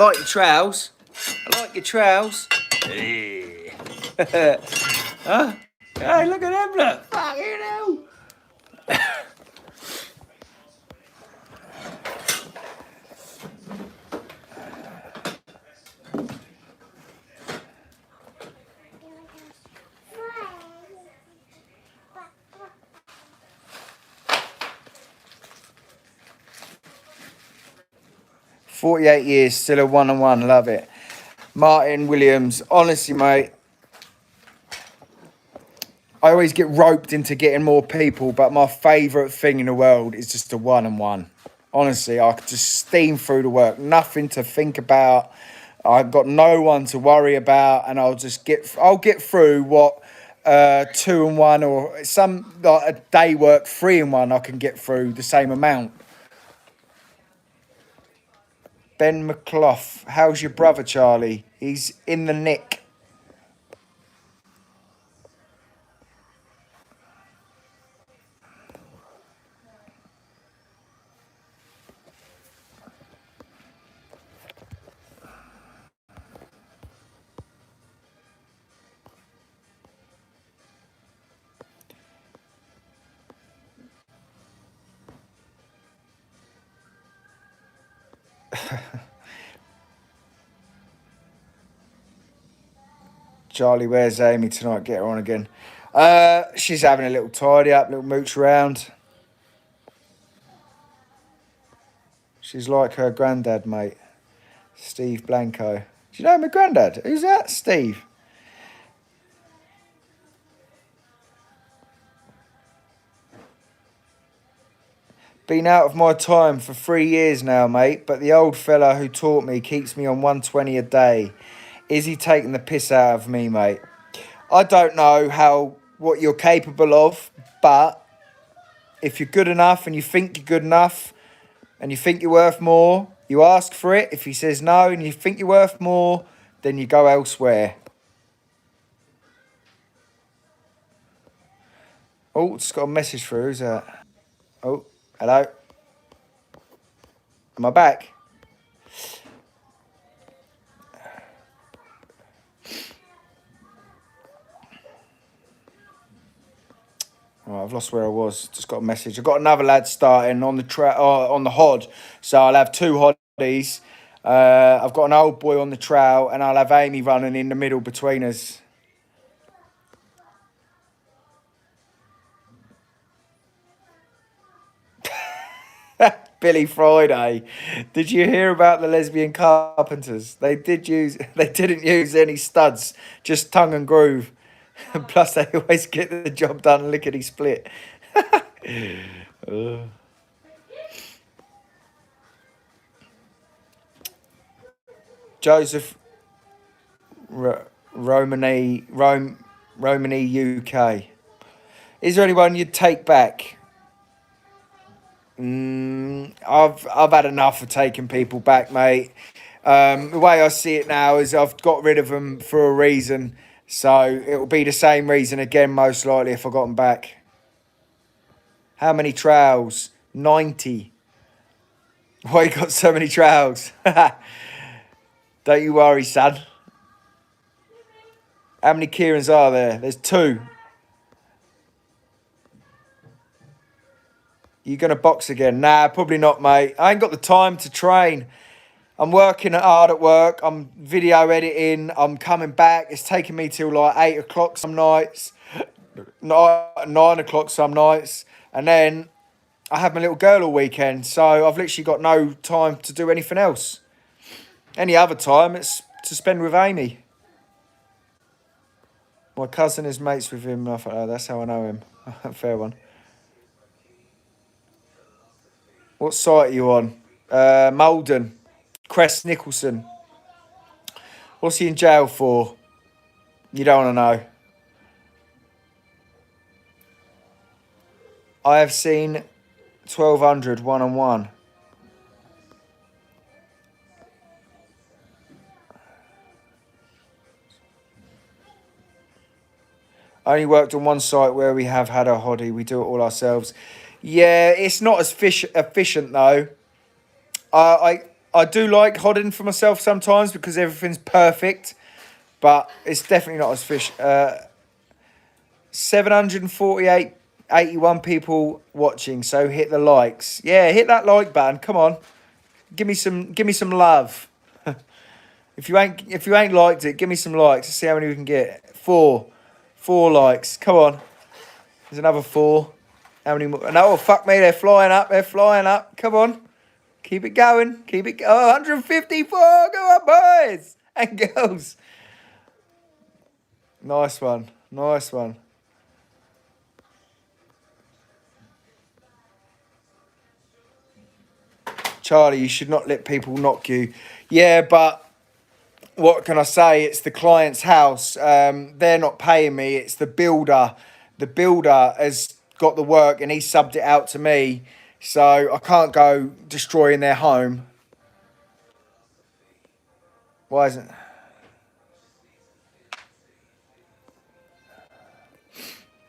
I like your trowels. Huh? Hey, look at them, look. Fucking hell. 48 years, still a 1-on-1, love it. Martin Williams, honestly, mate, I always get roped into getting more people, but my favourite thing in the world is just a 1-on-1. Honestly, I could just steam through the work, nothing to think about. I've got no one to worry about, and I'll get through what 2-on-1 or some like a day work 3-on-1 I can get through the same amount. Ben McClough, how's your brother, Charlie? He's in the nick. Charlie, where's Amy tonight? Get her on again. She's having a little tidy up, little mooch around. She's like her granddad, mate. Steve Blanco. Do you know my granddad? Who's that? Steve. Been out of my time for 3 years now, mate, but the old fella who taught me keeps me on 120 a day. Is he taking the piss out of me, mate? I don't know what you're capable of, but if you're good enough and you think you're good enough and you think you're worth more, you ask for it. If he says no and you think you're worth more, then you go elsewhere. Oh, it's got a message through. Who's that? Oh, hello. Am I back? Oh, I've lost where I was. Just got a message. I've got another lad starting on the on the hod, so I'll have 2 hoddies. I've got an old boy on the trail, and I'll have Amy running in the middle between us. Billy Friday. Did you hear about the lesbian carpenters? They didn't use any studs, just tongue and groove. Plus, they always get the job done lickety split. Joseph Romani UK. Is there anyone you'd take back? I've had enough of taking people back, mate. The way I see it now is I've got rid of them for a reason. So it'll be the same reason again, most likely, if I got them back. How many trials? 90. Why you got so many trials? Don't you worry, son. How many Kierans are there? There's 2. You going to box again? Nah, probably not, mate. I ain't got the time to train. I'm working hard at work. I'm video editing. I'm coming back. It's taking me till like 8 o'clock some nights. 9 o'clock some nights. And then I have my little girl all weekend. So I've literally got no time to do anything else. Any other time, it's to spend with Amy. My cousin is mates with him. I thought, oh, that's how I know him. Fair one. What site are you on? Malden. Crest Nicholson. What's he in jail for? You don't want to know. I have seen 1200 one-on-one. I only worked on one site where we have had a hottie. We do it all ourselves. Yeah, it's not as efficient though. I do like hodding for myself sometimes because everything's perfect, but it's definitely not as 748, 81 people watching. So hit the likes. Yeah, hit that like button. Come on, give me some love. If you ain't liked it, give me some likes. Let's see how many we can get. 4 likes. Come on. There's another 4. How many more? No, fuck me. They're flying up. Come on. Keep it going. Oh, 154. Go on, boys and girls. Nice one. Charlie, you should not let people knock you. Yeah, but what can I say? It's the client's house. They're not paying me. It's the builder. The builder has got the work and he subbed it out to me. So I can't go destroying their home. Why isn't...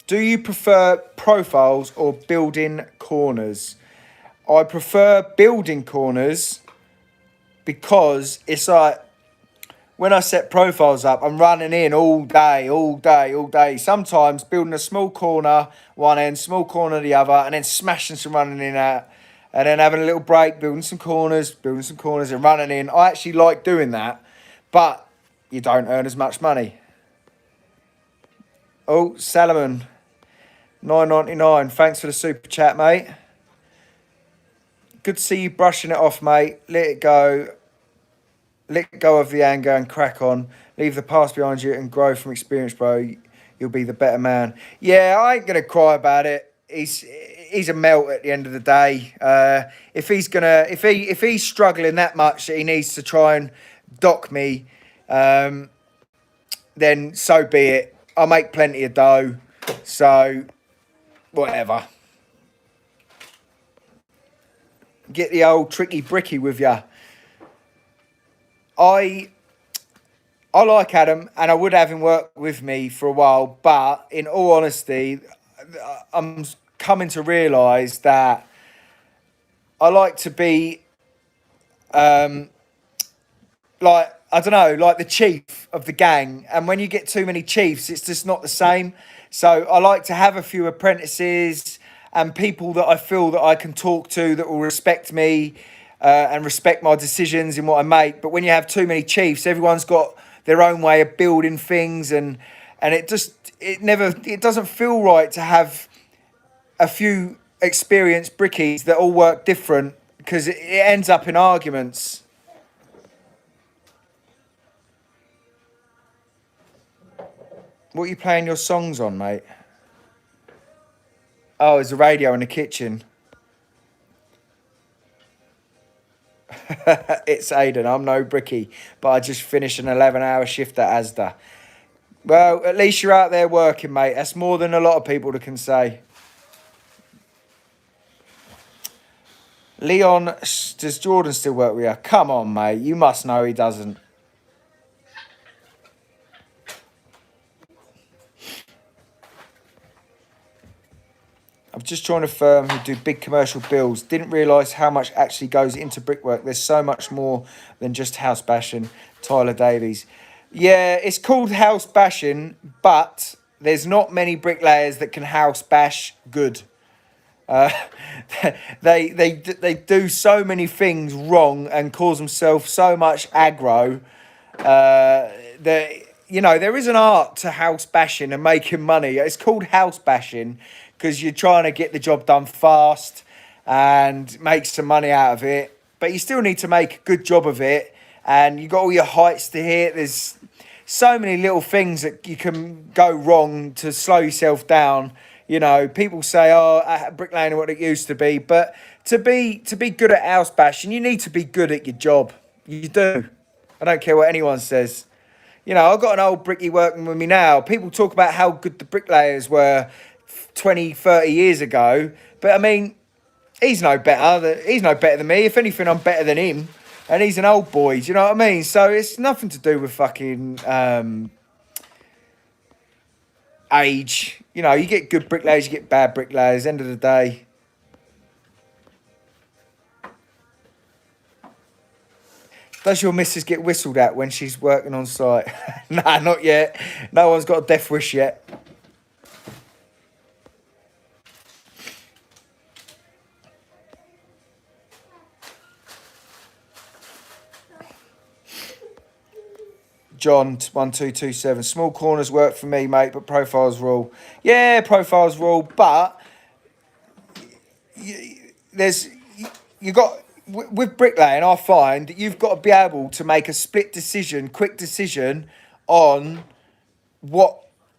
Do you prefer profiles or building corners? I prefer building corners because it's like when I set profiles up, I'm running in all day. Sometimes building a small corner one end, small corner the other, and then smashing some running in out, and then having a little break, building some corners, and running in. I actually like doing that, but you don't earn as much money. Oh, Salomon, 9.99. Thanks for the super chat, mate. Good to see you brushing it off, mate. Let it go. Let go of the anger and crack on. Leave the past behind you and grow from experience, bro. You'll be the better man. Yeah, I ain't gonna cry about it. He's a melt at the end of the day. If he's struggling that much that he needs to try and dock me, then so be it. I make plenty of dough, so whatever. Get the old tricky Brickie with ya. I like Adam, and I would have him work with me for a while. But in all honesty, I'm coming to realise that I like to be, like, I don't know, like the chief of the gang. And when you get too many chiefs, it's just not the same. So I like to have a few apprentices and people that I feel that I can talk to that will respect me and respect my decisions in what I make. But when you have too many chiefs, everyone's got their own way of building things, and it doesn't feel right to have a few experienced brickies that all work different, because it ends up in arguments. What are you playing your songs on, mate? Oh, there's a radio in the kitchen. It's Aidan. I'm no brickie, but I just finished an 11-hour shift at Asda. Well, at least you're out there working, mate. That's more than a lot of people can say. Leon, does Jordan still work with you? Come on, mate. You must know he doesn't. I've just joined a firm who do big commercial builds. Didn't realise how much actually goes into brickwork. There's so much more than just house bashing. Tyler Davies. Yeah, it's called house bashing, but there's not many bricklayers that can house bash good. They do so many things wrong and cause themselves so much aggro that, you know, there is an art to house bashing and making money. It's called house bashing because you're trying to get the job done fast and make some money out of it, but you still need to make a good job of it, and you got all your heights to hit. There's so many little things that you can go wrong to slow yourself down. You know, people say, "Oh, bricklaying what it used to be," but to be good at house bashing, you need to be good at your job. You do. I don't care what anyone says. You know, I've got an old brickie working with me now. People talk about how good the bricklayers were 20, 30 years ago, but I mean, he's no better than me. If anything, I'm better than him, and he's an old boy. Do you know what I mean? So it's nothing to do with fucking age. You know, you get good bricklayers, you get bad bricklayers. End of the day. Does your missus get whistled at when she's working on site? Nah, not yet. No one's got a death wish yet. John 1227. Small corners work for me, mate, but profiles rule. Yeah, profiles rule, but you got with bricklaying. I find that you've got to be able to make a split decision, quick decision on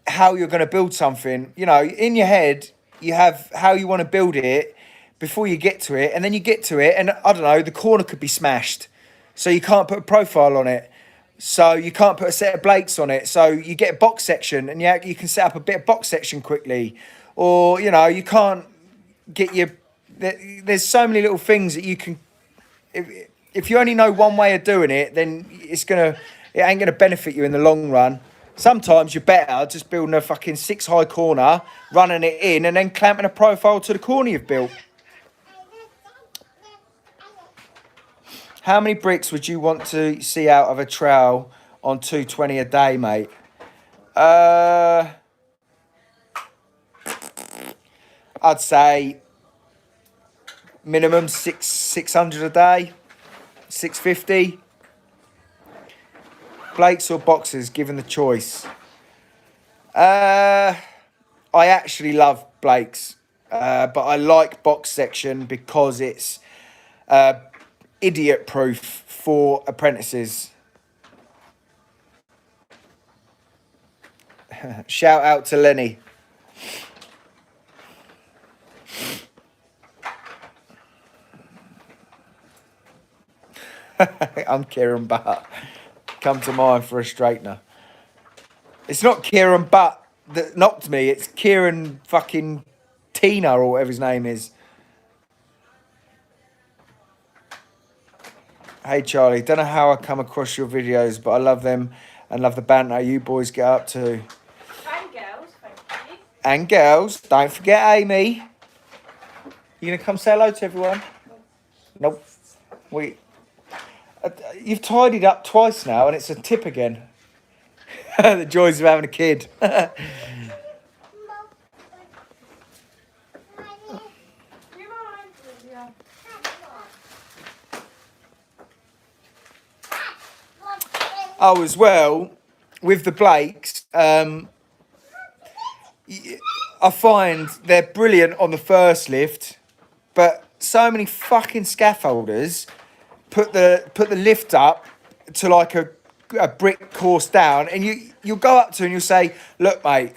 how you're going to build something. You know, in your head, you have how you want to build it before you get to it, and then you get to it, and I don't know, the corner could be smashed, so you can't put a profile on it. So you can't put a set of blakes on it. So you get a box section, and you can set up a bit of box section quickly. Or, you know, you can't get your... There's so many little things that you can... If you only know one way of doing it, then it ain't going to benefit you in the long run. Sometimes you're better just building a fucking 6-high corner, running it in, and then clamping a profile to the corner you've built. How many bricks would you want to see out of a trowel on 220 a day, mate? I'd say minimum 600 a day, 650. Blakes or boxes, given the choice. I actually love Blake's, but I like box section because it's idiot proof for apprentices. Shout out to Lenny. I'm Kieran Butt. Come to mine for a straightener. It's not Kieran Butt that knocked me. It's Kieran fucking Tina or whatever his name is. Hey Charlie, don't know how I come across your videos, but I love them and love the banter you boys get up to. And girls, thank you. And girls, don't forget Amy. You gonna come say hello to everyone? Nope. You've tidied up twice now, and it's a tip again. The joys of having a kid. Oh, as well, with the Blakes, I find they're brilliant on the first lift, but so many fucking scaffolders put the lift up to like a brick course down, and you'll go up to and you'll say, look mate,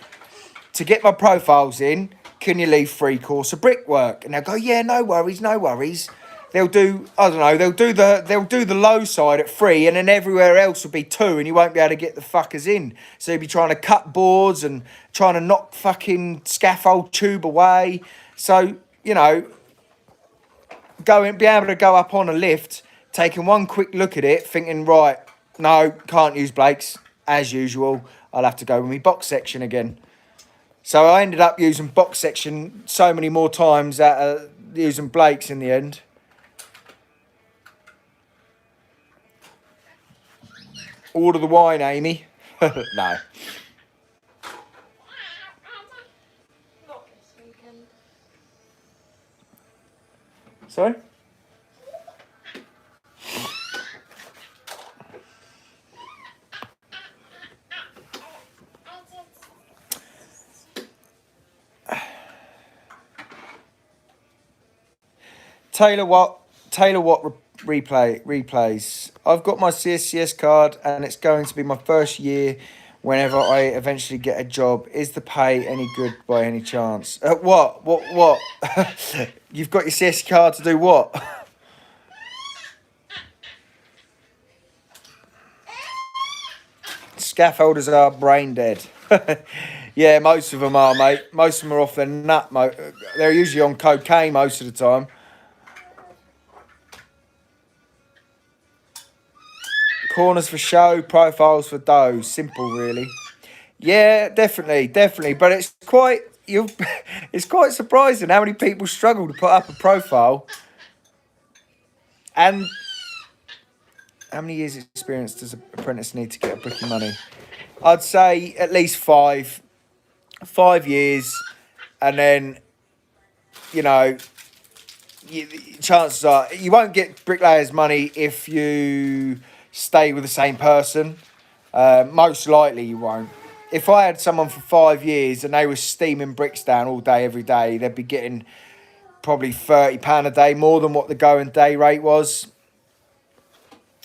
to get my profiles in, can you leave 3 course of brickwork? And they'll go, yeah, no worries. They'll do, I don't know, they'll do the low side at 3, and then everywhere else will be 2, and you won't be able to get the fuckers in. So you'll be trying to cut boards and trying to knock fucking scaffold tube away. So, you know, be able to go up on a lift, taking one quick look at it, thinking, right, no, can't use Blake's. As usual, I'll have to go with my box section again. So I ended up using box section so many more times that using Blake's in the end. Order the wine, Amy. No. Not this weekend. Sorry? Taylor Watt replays. I've got my CSCS card and it's going to be my first year whenever I eventually get a job. Is the pay any good by any chance? What? You've got your CSCS card to do what? Scaffolders are brain dead. Yeah, most of them are, mate. Most of them are off their nut, mate. They're usually on cocaine most of the time. Corners for show, profiles for dough. Simple, really. Yeah, definitely. But it's quite surprising how many people struggle to put up a profile. And how many years experience does an apprentice need to get a Brickie money? I'd say at least 5 years, and then, you know, chances are you won't get bricklayers money if you stay with the same person. Most likely you won't. If I had someone for 5 years and they were steaming bricks down all day, every day, they'd be getting probably £30 a day, more than what the going day rate was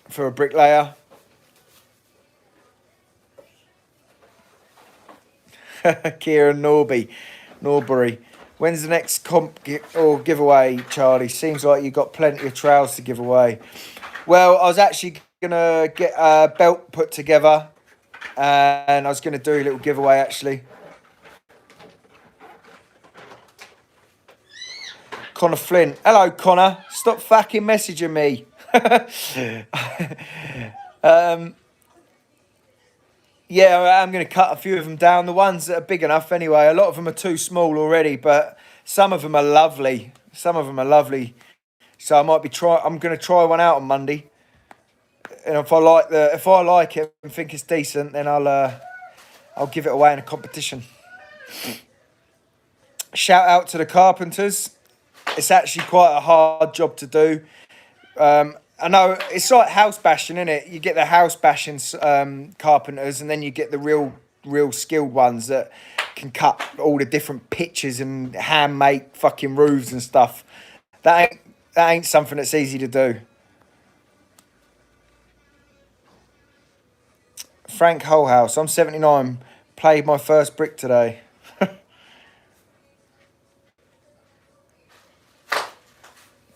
for a bricklayer. Kieran Norbury. When's the next comp or giveaway, Charlie? Seems like you've got plenty of trowels to give away. Well, I was actually going to get a belt put together and I was going to do a little giveaway, actually. Connor Flint. Hello, Connor. Stop fucking messaging me. Yeah, I'm going to cut a few of them down. The ones that are big enough anyway. A lot of them are too small already, but some of them are lovely. So I might be I'm going to try one out on Monday. And if I like it and think it's decent, then I'll give it away in a competition. Shout out to the carpenters. It's actually quite a hard job to do. I know it's like house bashing, isn't it? You get the house bashing carpenters, and then you get the real real skilled ones that can cut all the different pitches and hand make fucking roofs and stuff. That ain't something that's easy to do. Frank Holhouse, I'm 79. Played my first brick today.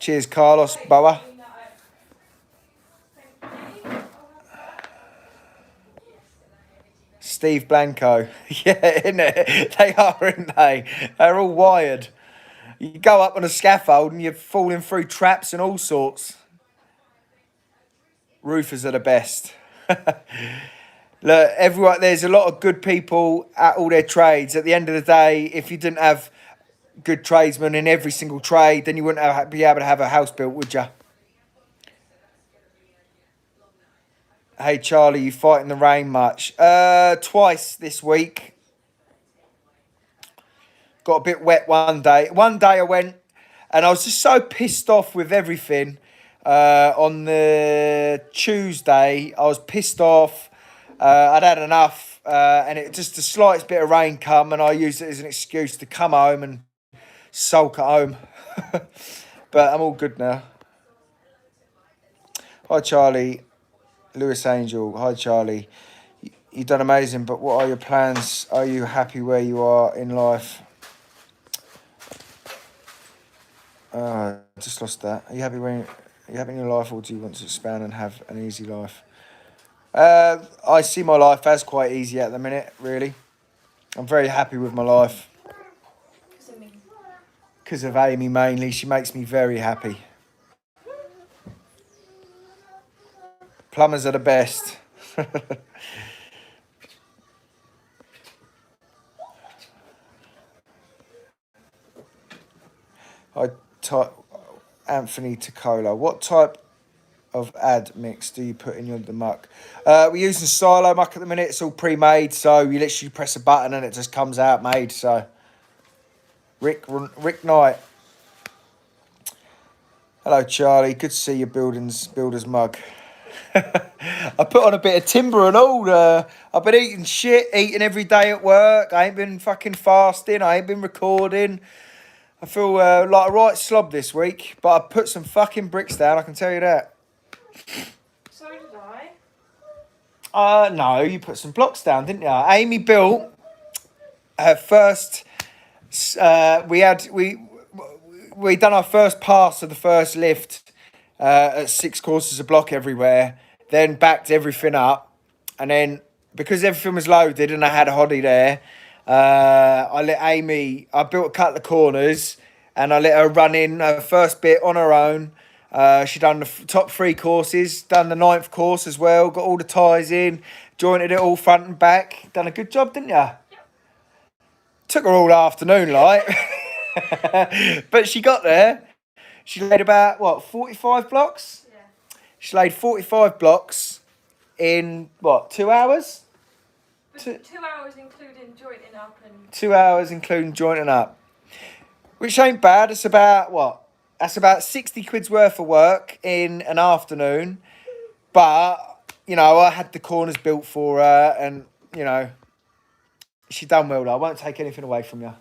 Cheers, Carlos Boa. Steve Blanco. Yeah, isn't it? They are, aren't they? They're all wired. You go up on a scaffold and you're falling through traps and all sorts. Roofers are the best. Look, everyone, there's a lot of good people at all their trades. At the end of the day, if you didn't have good tradesmen in every single trade, then you wouldn't be able to have a house built, would you? Hey, Charlie, you fight in the rain much? Twice this week. Got a bit wet one day. One day I went and I was just so pissed off with everything. On the Tuesday, I was pissed off. I'd had enough, and it just the slightest bit of rain come, and I used it as an excuse to come home and sulk at home. But I'm all good now. Hi, Charlie. Lewis Angel. Hi, Charlie. You've done amazing, but what are your plans? Are you happy where you are in life? I just lost that. Are you happy in your life, or do you want to expand and have an easy life? I see my life as quite easy at the minute, really. I'm very happy with my life. Because of Amy mainly. She makes me very happy. Plumbers are the best. Anthony Tacola. What type of ad mix do you put in the muck? We're using silo muck at the minute. It's all pre-made, so you literally press a button and it just comes out made. So Rick Knight. Hello, Charlie. Good to see your builder's mug. I put on a bit of timber and all. I've been eating every day at work. I ain't been fucking fasting. I ain't been recording. I feel like a right slob this week, but I put some fucking bricks down, I can tell you that. So did I. No, you put some blocks down, didn't you? Amy built her first. We done our first pass of the first lift at 6 quarters a block everywhere. Then backed everything up, and then because everything was loaded and I had a hottie there, I let Amy. I built a couple of corners, and I let her run in her first bit on her own. She done the top 3 courses, done the 9th course as well, got all the ties in, jointed it all front and back. Done a good job, didn't you? Yep. Took her all afternoon, like. But she got there. She laid about, 45 blocks? Yeah. She laid 45 blocks in, 2 hours? 2 hours including jointing up and... 2 hours including jointing up. Which ain't bad. It's about, That's about 60 quid's worth of work in an afternoon. But, I had the corners built for her and, she done well though. I won't take anything away from you.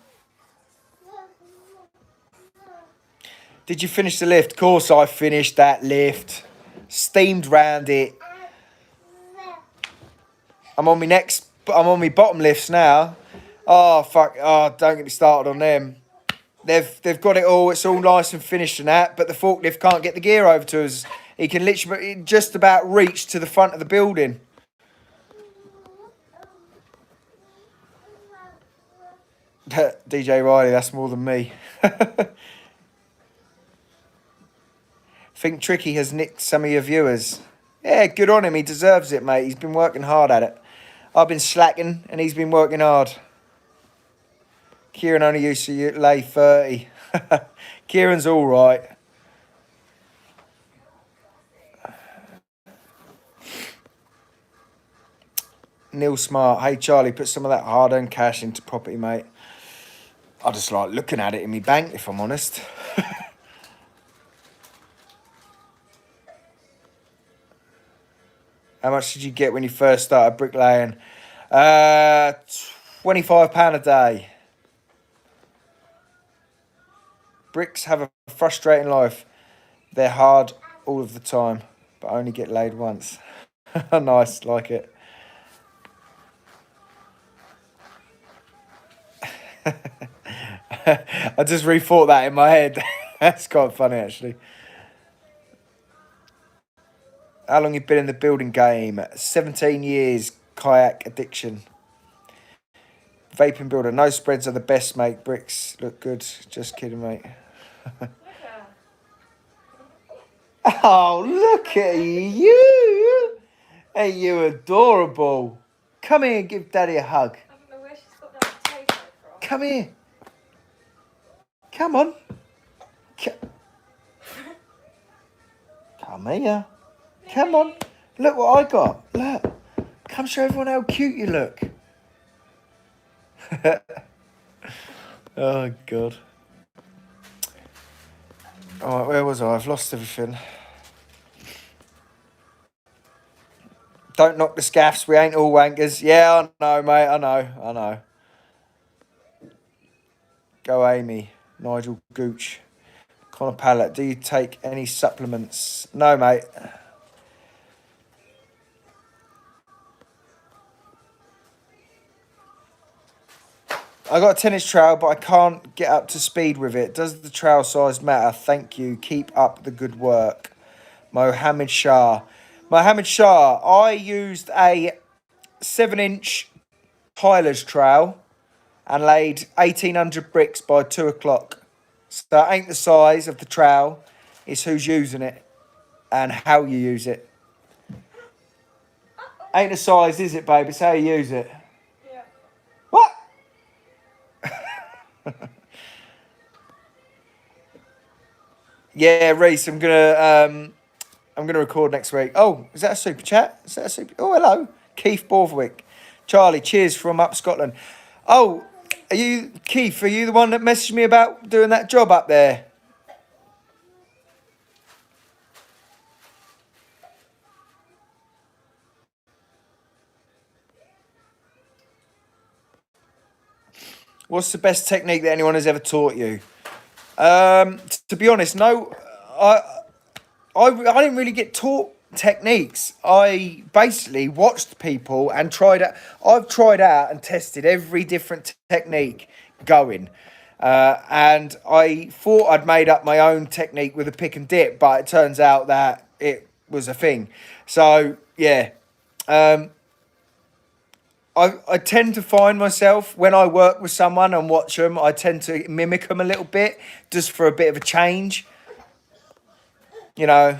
Did you finish the lift? Of course I finished that lift. Steamed round it. I'm on my bottom lifts now. Oh, fuck. Oh, don't get me started on them. They've got it all. It's all nice and finished and that, but the forklift can't get the gear over to us. He can literally just about reach to the front of the building. DJ Riley, that's more than me. Think Tricky has nicked some of your viewers. Yeah, good on him. He deserves it, mate. He's been working hard at it. I've been slacking and he's been working hard. Kieran only used to lay 30. Kieran's all right. Neil Smart. Hey, Charlie, put some of that hard-earned cash into property, mate. I just like looking at it in my bank, if I'm honest. How much did you get when you first started bricklaying? £25 a day. Bricks have a frustrating life. They're hard all of the time, but only get laid once. Nice, like it. I just rethought that in my head. That's quite funny, actually. How long you been in the building game? 17 years. Kayak addiction. Vaping builder. No spreads are the best, mate. Bricks look good. Just kidding, mate. Oh, look at you. Hey, you adorable. Come here and give Daddy a hug. I don't know where she's got that potato from. Come here. Come on. Come here. Come on. Look what I got. Look. Come show everyone how cute you look. Oh, God. Alright, where was I? I've lost everything. Don't knock the scaffs. We ain't all wankers. Yeah, I know, mate. I know. Go, Amy. Nigel Gooch. Connor Pallet. Do you take any supplements? No, mate. I got a tennis trowel, but I can't get up to speed with it. Does the trowel size matter? Thank you. Keep up the good work. Mohammed Shah. Mohammed Shah, I used a 7-inch Tyler's trowel and laid 1,800 bricks by 2 o'clock. So it ain't the size of the trowel, it's who's using it and how you use it. Ain't the size, is it, babe? It's how you use it. Yeah. What? Yeah, Reese, I'm gonna record next week. Oh, is that a super chat? Oh, hello, Keith Borthwick. Charlie, cheers from up Scotland. Oh, are you Keith? Are you the one that messaged me about doing that job up there? What's the best technique that anyone has ever taught you? To be honest, no. I didn't really get taught techniques. I basically watched people and tried out. I've tried out and tested every different technique going. And I thought I'd made up my own technique with a pick and dip, but it turns out that it was a thing. So, yeah. I tend to find myself, when I work with someone and watch them, I tend to mimic them a little bit, just for a bit of a change. You know,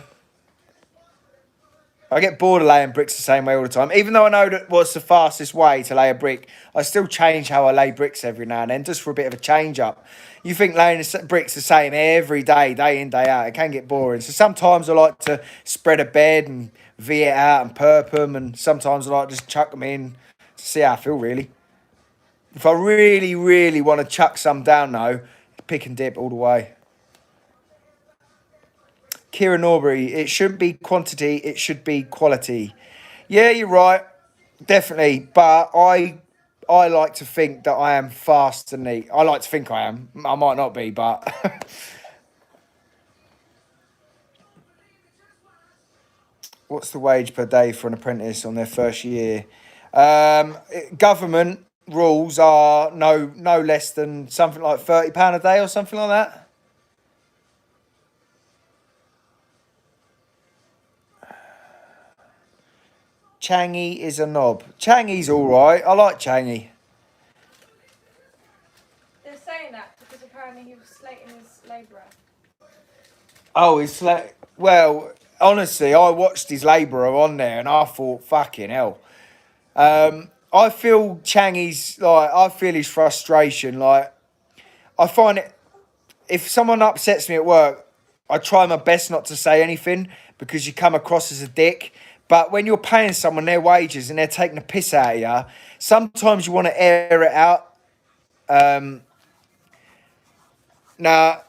I get bored of laying bricks the same way all the time. Even though I know that what's the fastest way to lay a brick, I still change how I lay bricks every now and then, just for a bit of a change up. You think laying bricks the same every day, day in, day out, it can get boring. So sometimes I like to spread a bed and V it out and perp them, and sometimes I like to just chuck them in to see how I feel, really. If I really, really want to chuck some down, though, pick and dip all the way. Kira Norbury, it shouldn't be quantity, it should be quality. Yeah, you're right, definitely. But I like to think that I am fast and neat. I like to think I am. I might not be, but... What's the wage per day for an apprentice on their first year? Government rules are no less than something like £30 a day or something like that. Changi is a knob. Changi's all right. I like Changi. They're saying that because apparently he was slating his labourer. Oh, he's like, well, honestly, I watched his labourer on there and I thought, fucking hell. I feel Changi's, like, I feel his frustration. Like, I find it, if someone upsets me at work, I try my best not to say anything because you come across as a dick. But when you're paying someone their wages and they're taking the piss out of you, sometimes you want to air it out. Now,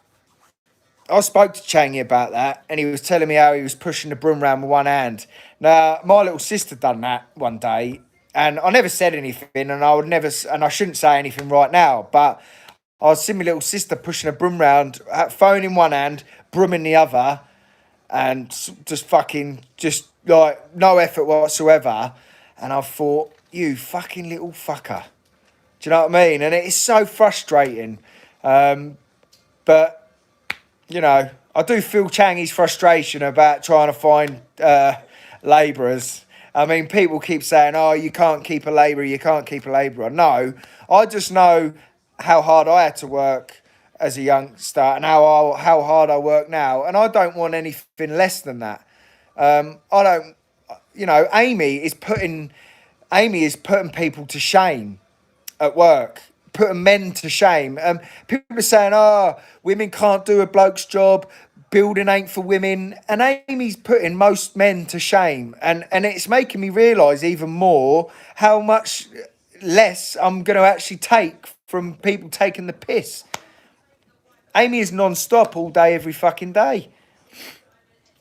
I spoke to Changi about that, and he was telling me how he was pushing the broom around with one hand. Now, my little sister done that one day, And I never said anything, and I shouldn't say anything right now. But I was seeing my little sister pushing a broom round, phone in one hand, broom in the other, and just like no effort whatsoever. And I thought, you fucking little fucker. Do you know what I mean? And it's so frustrating. But you know, I do feel Changy's frustration about trying to find labourers. I mean, people keep saying, oh, you can't keep a labourer, you can't keep a labourer. No, I just know how hard I had to work as a youngster and how hard I work now. And I don't want anything less than that. I don't, you know, Amy is putting people to shame at work, putting men to shame. People are saying, oh, women can't do a bloke's job, building ain't for women. And Amy's putting most men to shame. And it's making me realise even more how much less I'm going to actually take from people taking the piss. Amy is non-stop all day, every fucking day.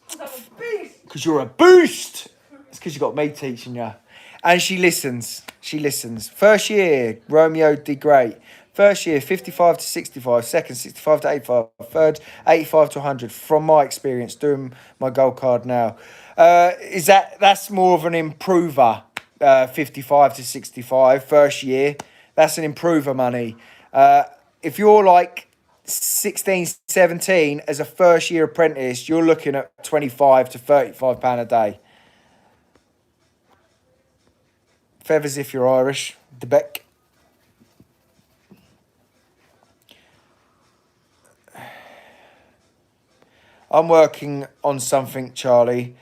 Because you're a boost. It's because you got me teaching you. And she listens. She listens. First year, Romeo did great. First year, 55 to 65. Second, 65 to 85. Third, 85 to 100. From my experience, doing my gold card now. That's more of an improver, 55 to 65. First year, that's an improver money. If you're like 16, 17 as a first year apprentice, you're looking at 25 to 35 pound a day. Feathers if you're Irish. The Beck. I'm working on something, Charlie.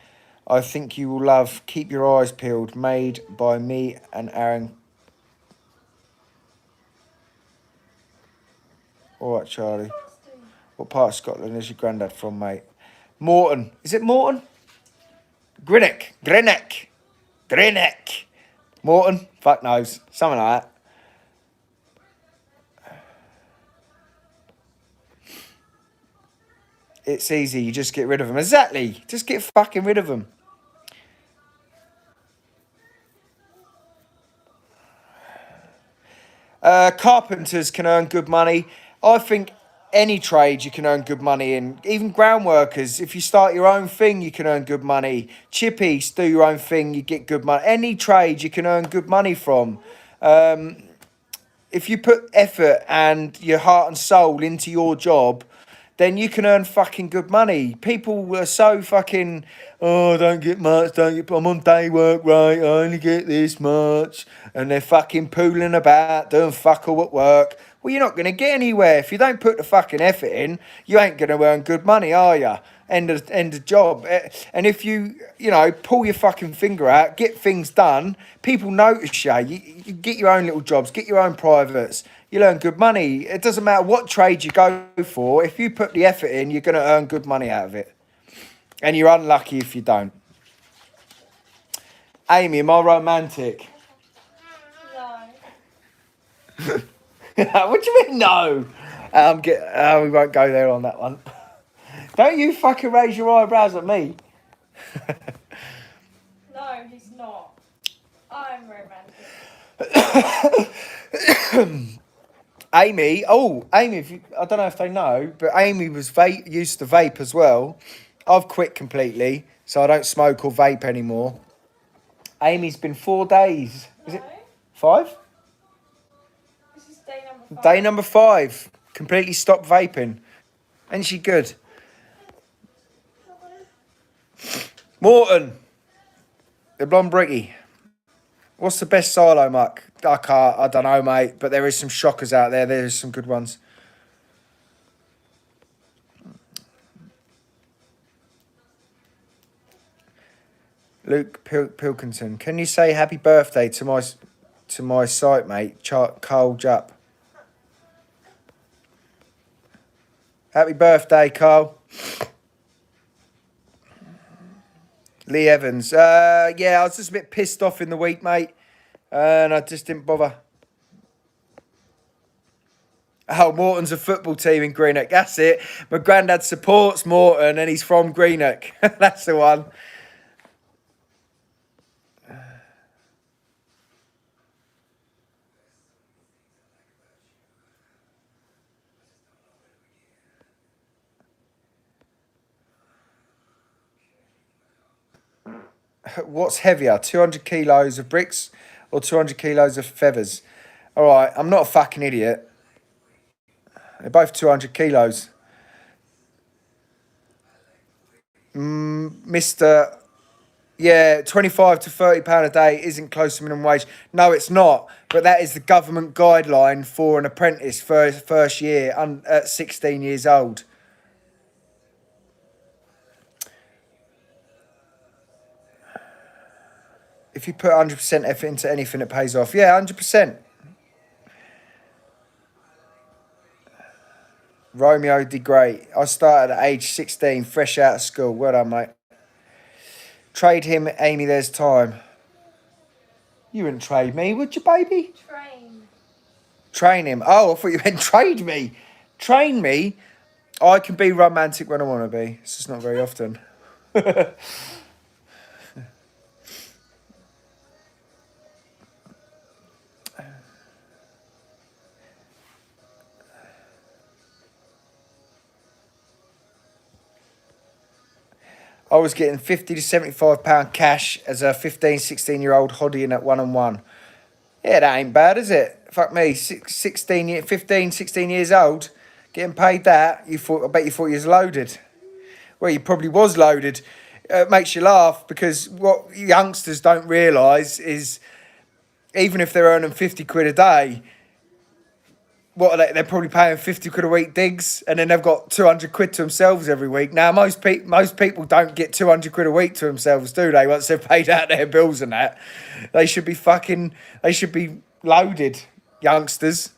I think you will love. Keep your eyes peeled. Made by me and Aaron. All right, Charlie. What part of Scotland is your granddad from, mate? Morton. Is it Morton? Greenock. Morton? Fuck knows. Something like that. It's easy. You just get rid of them. Exactly. Just get fucking rid of them. Carpenters can earn good money. I think any trade you can earn good money in. Even ground workers, if you start your own thing, you can earn good money. Chippies, do your own thing, you get good money. Any trade you can earn good money from. If you put effort and your heart and soul into your job, then you can earn fucking good money. People are so fucking, oh, I don't get much, I'm on day work, right, I only get this much. And they're fucking pooling about, doing fuck all at work. Well, you're not going to get anywhere. If you don't put the fucking effort in, you ain't going to earn good money, are you? End of job. And if you pull your fucking finger out, get things done, people notice you. You get your own little jobs, get your own privates. You'll earn good money. It doesn't matter what trade you go for. If you put the effort in, you're going to earn good money out of it. And you're unlucky if you don't. Amy, am I romantic? No. What do you mean, no? We won't go there on that one. Don't you fucking raise your eyebrows at me. No, he's not. I'm romantic. Amy, I don't know if they know, but Amy was used to vape as well. I've quit completely, so I don't smoke or vape anymore. Amy's been 4 days. Is it 5? This is day number 5. Day number 5. Completely stopped vaping. Ain't she good? Morton. The blonde Brickie. What's the best silo muck? I don't know, mate, but there is some shockers out there. There's some good ones. Luke Pilkington, can you say happy birthday to my site mate, Carl Jupp? Happy birthday, Carl. Lee Evans. Yeah, I was just a bit pissed off in the week, mate, and I just didn't bother. Oh, Morton's a football team in Greenock. That's it. My granddad supports Morton, and he's from Greenock. That's the one. What's heavier, 200 kilos of bricks or 200 kilos of feathers? All right, I'm not a fucking idiot. They're both 200 kilos. Mr. Yeah, 25 to £30 a day isn't close to minimum wage. No, it's not. But that is the government guideline for an apprentice first year at 16 years old. If you put 100% effort into anything, it pays off. Yeah, 100%. Romeo did great. I started at age 16, fresh out of school. Well done, mate. Trade him, Amy, there's time. You wouldn't trade me, would you, baby? Train him. Oh, I thought you meant trade me. Train me? I can be romantic when I want to be. It's just not very often. I was getting 50 to £75 cash as a 15, 16-year-old hoddying at 1-on-1. Yeah, that ain't bad, is it? Fuck me, 15, 16 years old, getting paid that. I bet you thought you was loaded. Well, you probably was loaded. It makes you laugh because what youngsters don't realise is even if they're earning 50 quid a day, what are they? They're probably paying 50 quid a week digs, and then they've got 200 quid to themselves every week. Now, most people don't get 200 quid a week to themselves, do they? Once they've paid out their bills and that, they should be loaded, youngsters.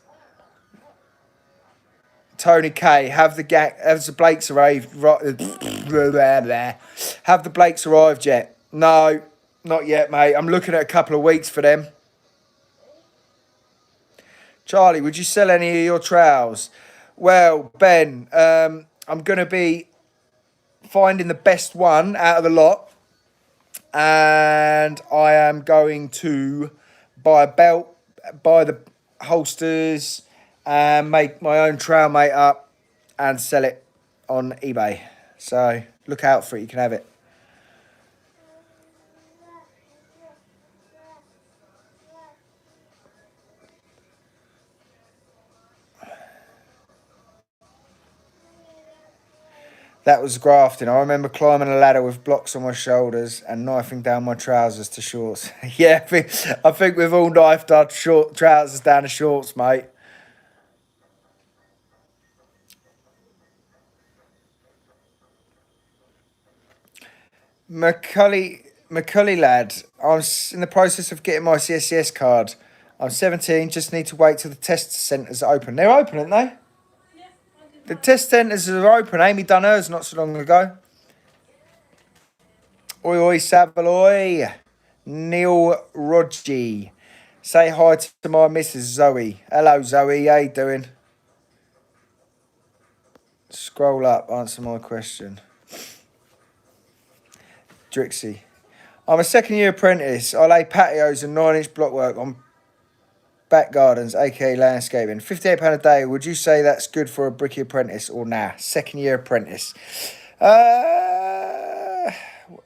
Tony K, have the Blakes arrived? Have the Blakes arrived yet? No, not yet, mate. I'm looking at a couple of weeks for them. Charlie, would you sell any of your trowels? Well, Ben, I'm going to be finding the best one out of the lot. And I am going to buy a belt, buy the holsters, and make my own trowel mate up and sell it on eBay. So look out for it. You can have it. That was grafting. I remember climbing a ladder with blocks on my shoulders and knifing down my trousers to shorts. Yeah, I think we've all knifed our short trousers down to shorts, mate. McCully lad, I'm in the process of getting my CSCS card. I'm 17, just need to wait till the test centres are open. They're open, aren't they? The test centres are open. Amy done hers not so long ago. Oi, oi, Savaloy. Neil Rodgy. Say hi to my Mrs. Zoe. Hello, Zoe. How you doing? Scroll up. Answer my question. Drixie. I'm a second-year apprentice. I lay patios and 9-inch blockwork on back gardens, aka landscaping. £58 a day. Would you say that's good for a Brickie apprentice or nah? Second-year apprentice. How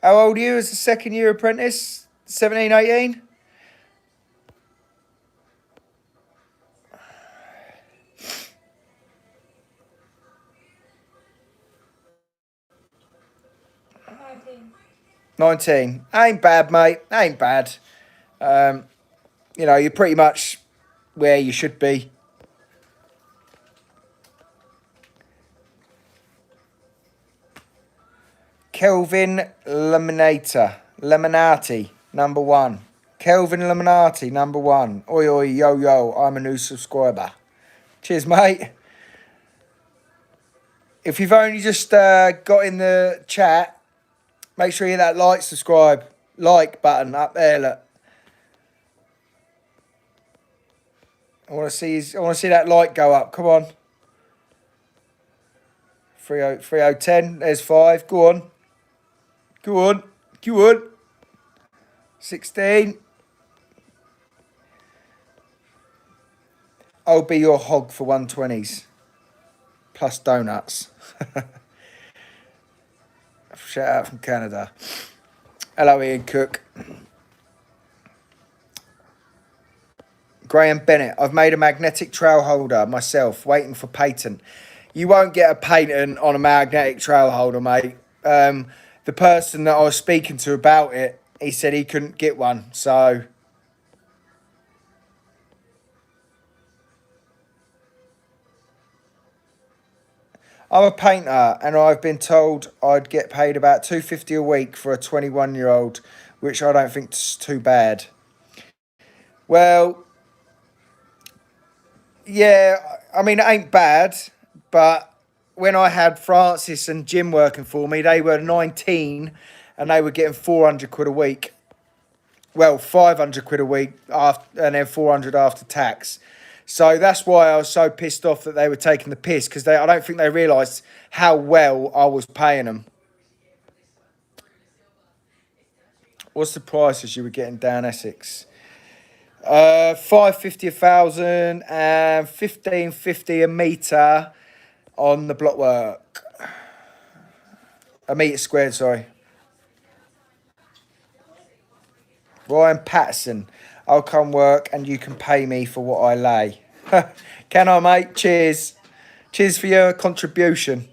old are you as a second-year apprentice? 17, 18? $19. Ain't bad, mate. Ain't bad. You're pretty much where you should be. Kelvin Lemonati, number 1. Kelvin Lemonati, number 1. Oi, oi, yo, yo. I'm a new subscriber. Cheers, mate. If you've only just got in the chat, make sure you hit that subscribe, like button up there. Look. I want to see that like go up. Come on. 3010. There's 5. Go on. Go on. Go on. 16. I'll be your hog for 120s. Plus donuts. Shout out from Canada. Hello, Ian Cook. Graham Bennett. I've made a magnetic trail holder myself, waiting for patent. You won't get a patent on a magnetic trail holder, mate. The person that I was speaking to about it, he said he couldn't get one. So I'm a painter, and I've been told I'd get paid about $250 a week for a 21-year-old, which I don't think is too bad. Well, yeah, I mean, it ain't bad, but when I had Francis and Jim working for me, they were 19 and they were getting 400 quid a week. Well, 500 quid a week after, and then 400 after tax. So that's why I was so pissed off that they were taking the piss, because I don't think they realised how well I was paying them. What's the prices you were getting down Essex? 550 a thousand and 1550 a metre on the block work. A metre squared, sorry. Ryan Patterson. I'll come work and you can pay me for what I lay. Can I, mate? Cheers. Cheers for your contribution.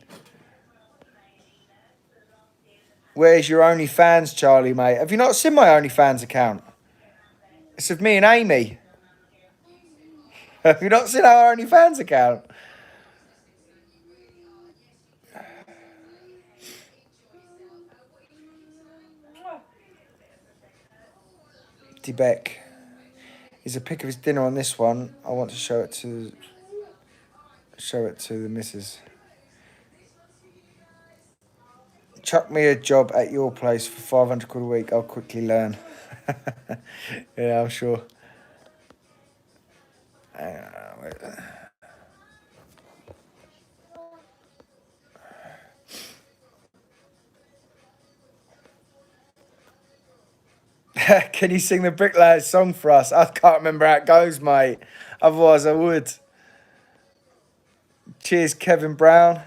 Where's your OnlyFans, Charlie, mate? Have you not seen my OnlyFans account? It's of me and Amy. Have you not seen our OnlyFans account? Beck. Here's a pic of his dinner on this one. I want to show it to the missus. Chuck me a job at your place for 500 quid a week. I'll quickly learn. Yeah, I'm sure. Can you sing the Bricklayers song for us? I can't remember how it goes, mate. Otherwise, I would. Cheers, Kevin Brown.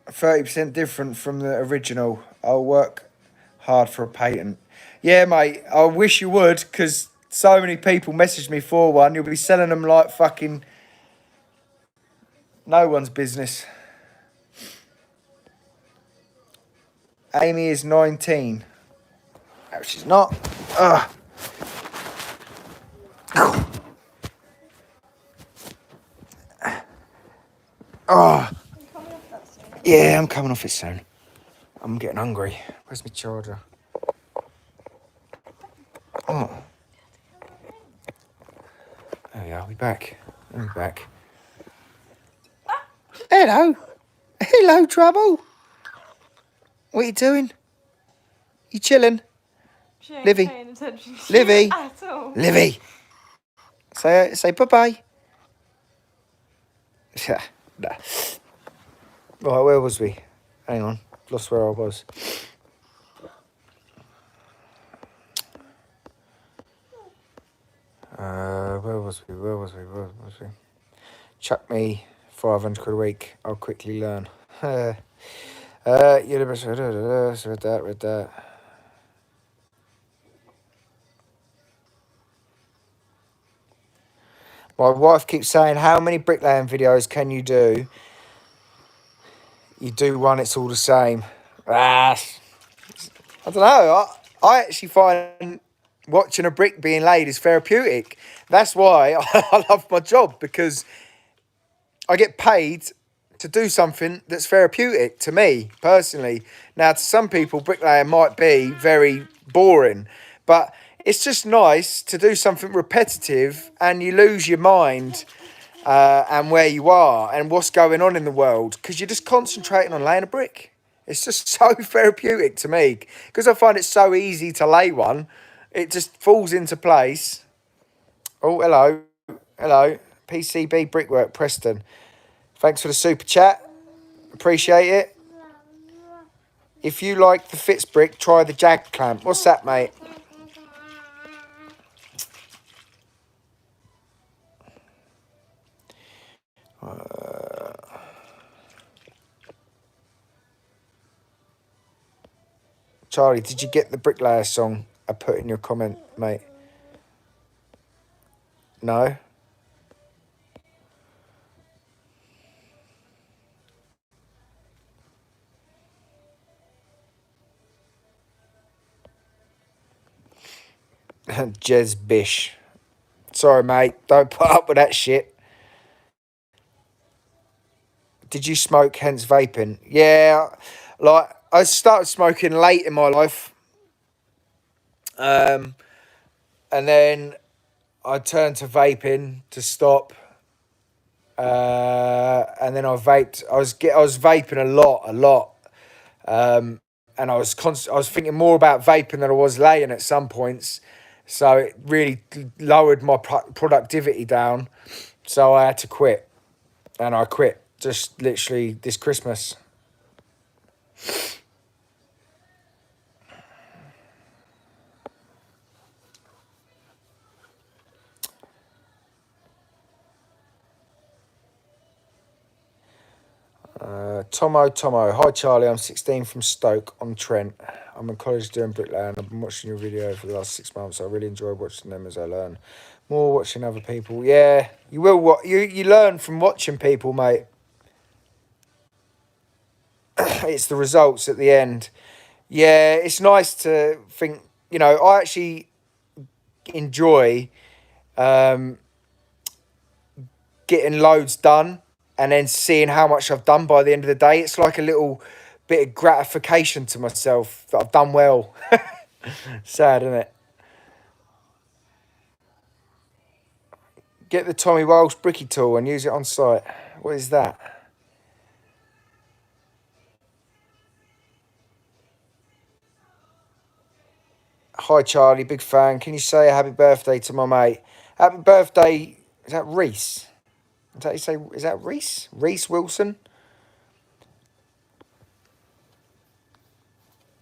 %30 different from the original. I'll work hard for a patent. Yeah, mate. I wish you would, because so many people messaged me for one. You'll be selling them like fucking no one's business. Amy is 19. No, she's not. Ugh. Oh. Yeah, I'm coming off it soon. I'm getting hungry. Where's my charger? Oh. There we are. We're back. We're back. Hello. Hello, Trouble. What are you doing? You chilling? She ain't Livy. paying attention to Livy. you at all. Livy. Say bye-bye. Yeah, nah. Right, where was we? Hang on. Lost where I was. Where was we? Chuck me 500 quid a week. I'll quickly learn. University. Read that. My wife keeps saying, how many bricklaying videos can you do? You do one, it's all the same. I don't know. I actually find watching a brick being laid is therapeutic. That's why I love my job, because I get paid to do something that's therapeutic to me, personally. Now, to some people, bricklaying might be very boring, but it's just nice to do something repetitive and you lose your mind and where you are and what's going on in the world, because you're just concentrating on laying a brick. It's just so therapeutic to me, because I find it so easy to lay one. It just falls into place. Oh, hello. PCB Brickwork, Preston. Thanks for the super chat. Appreciate it. If you like the Fitz brick, try the Jag clamp. What's that, mate? Charlie, did you get the Bricklayer song I put in your comment, mate? No? Jez Bish. Sorry, mate. Don't put up with that shit. Did you smoke, hence vaping? Yeah, like, I started smoking late in my life. And then I turned to vaping to stop. And then I vaped. I was vaping a lot. And I was thinking more about vaping than I was laying at some points. So it really lowered my productivity down. So I had to quit. And I quit just literally this Christmas. Tomo. Hi, Charlie. I'm 16 from Stoke-on-Trent. I'm in college doing bricklayer and I've been watching your video for the last 6 months. I really enjoy watching them as I learn more, watching other people. Yeah, you will. You learn from watching people, mate. It's the results at the end. Yeah, it's nice to think, I actually enjoy getting loads done and then seeing how much I've done by the end of the day. It's like a little bit of gratification to myself that I've done well. Sad, isn't it? Get the Tommy Walsh Brickie tool and use it on site. What is that? Hi, Charlie. Big fan. Can you say a happy birthday to my mate? Happy birthday. Is that Reese? Is that Reese? Reese Wilson?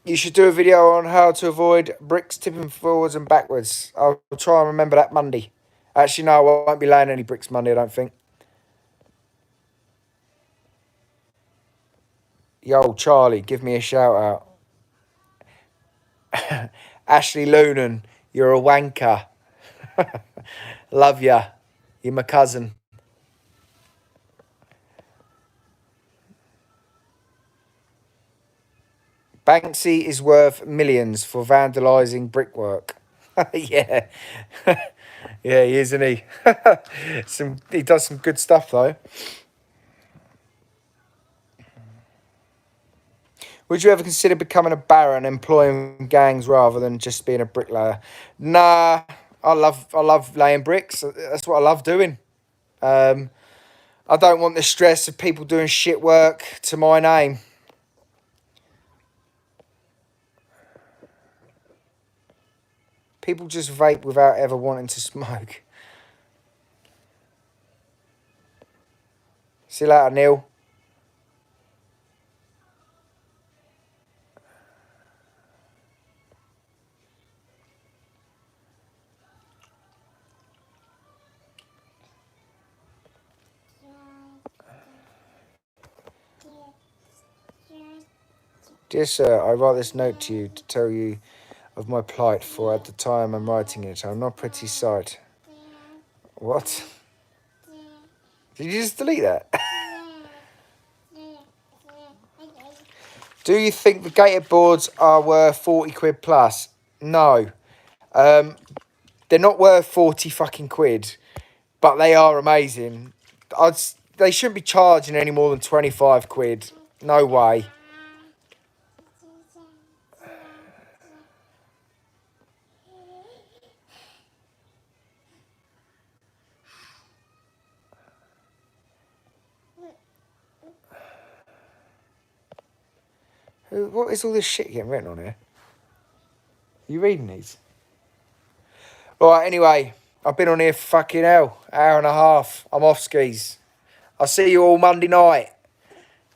You should do a video on how to avoid bricks tipping forwards and backwards. I'll try and remember that Monday. Actually, no, I won't be laying any bricks Monday, I don't think. Yo, Charlie, give me a shout out. Ashley Loonan, you're a wanker. Love ya. You're my cousin. Banksy is worth millions for vandalising brickwork. Yeah. Yeah, he is, isn't he? He does some good stuff, though. Would you ever consider becoming a baron, employing gangs rather than just being a bricklayer? Nah, I love laying bricks. That's what I love doing. I don't want the stress of people doing shit work to my name. People just vape without ever wanting to smoke. See you later, Neil. Dear sir, I write this note to you to tell you of my plight, for at the time I'm writing it, I'm not pretty sight. What? Did you just delete that? Do you think the gated boards are worth 40 quid plus? No. They're not worth 40 fucking quid, but they are amazing. They shouldn't be charging any more than 25 quid. No way. What is all this shit getting written on here? Are you reading these? Right, anyway, I've been on here for fucking hell. Hour and a half. I'm off skis. I'll see you all Monday night.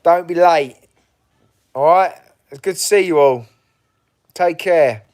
Don't be late. Alright? It's good to see you all. Take care.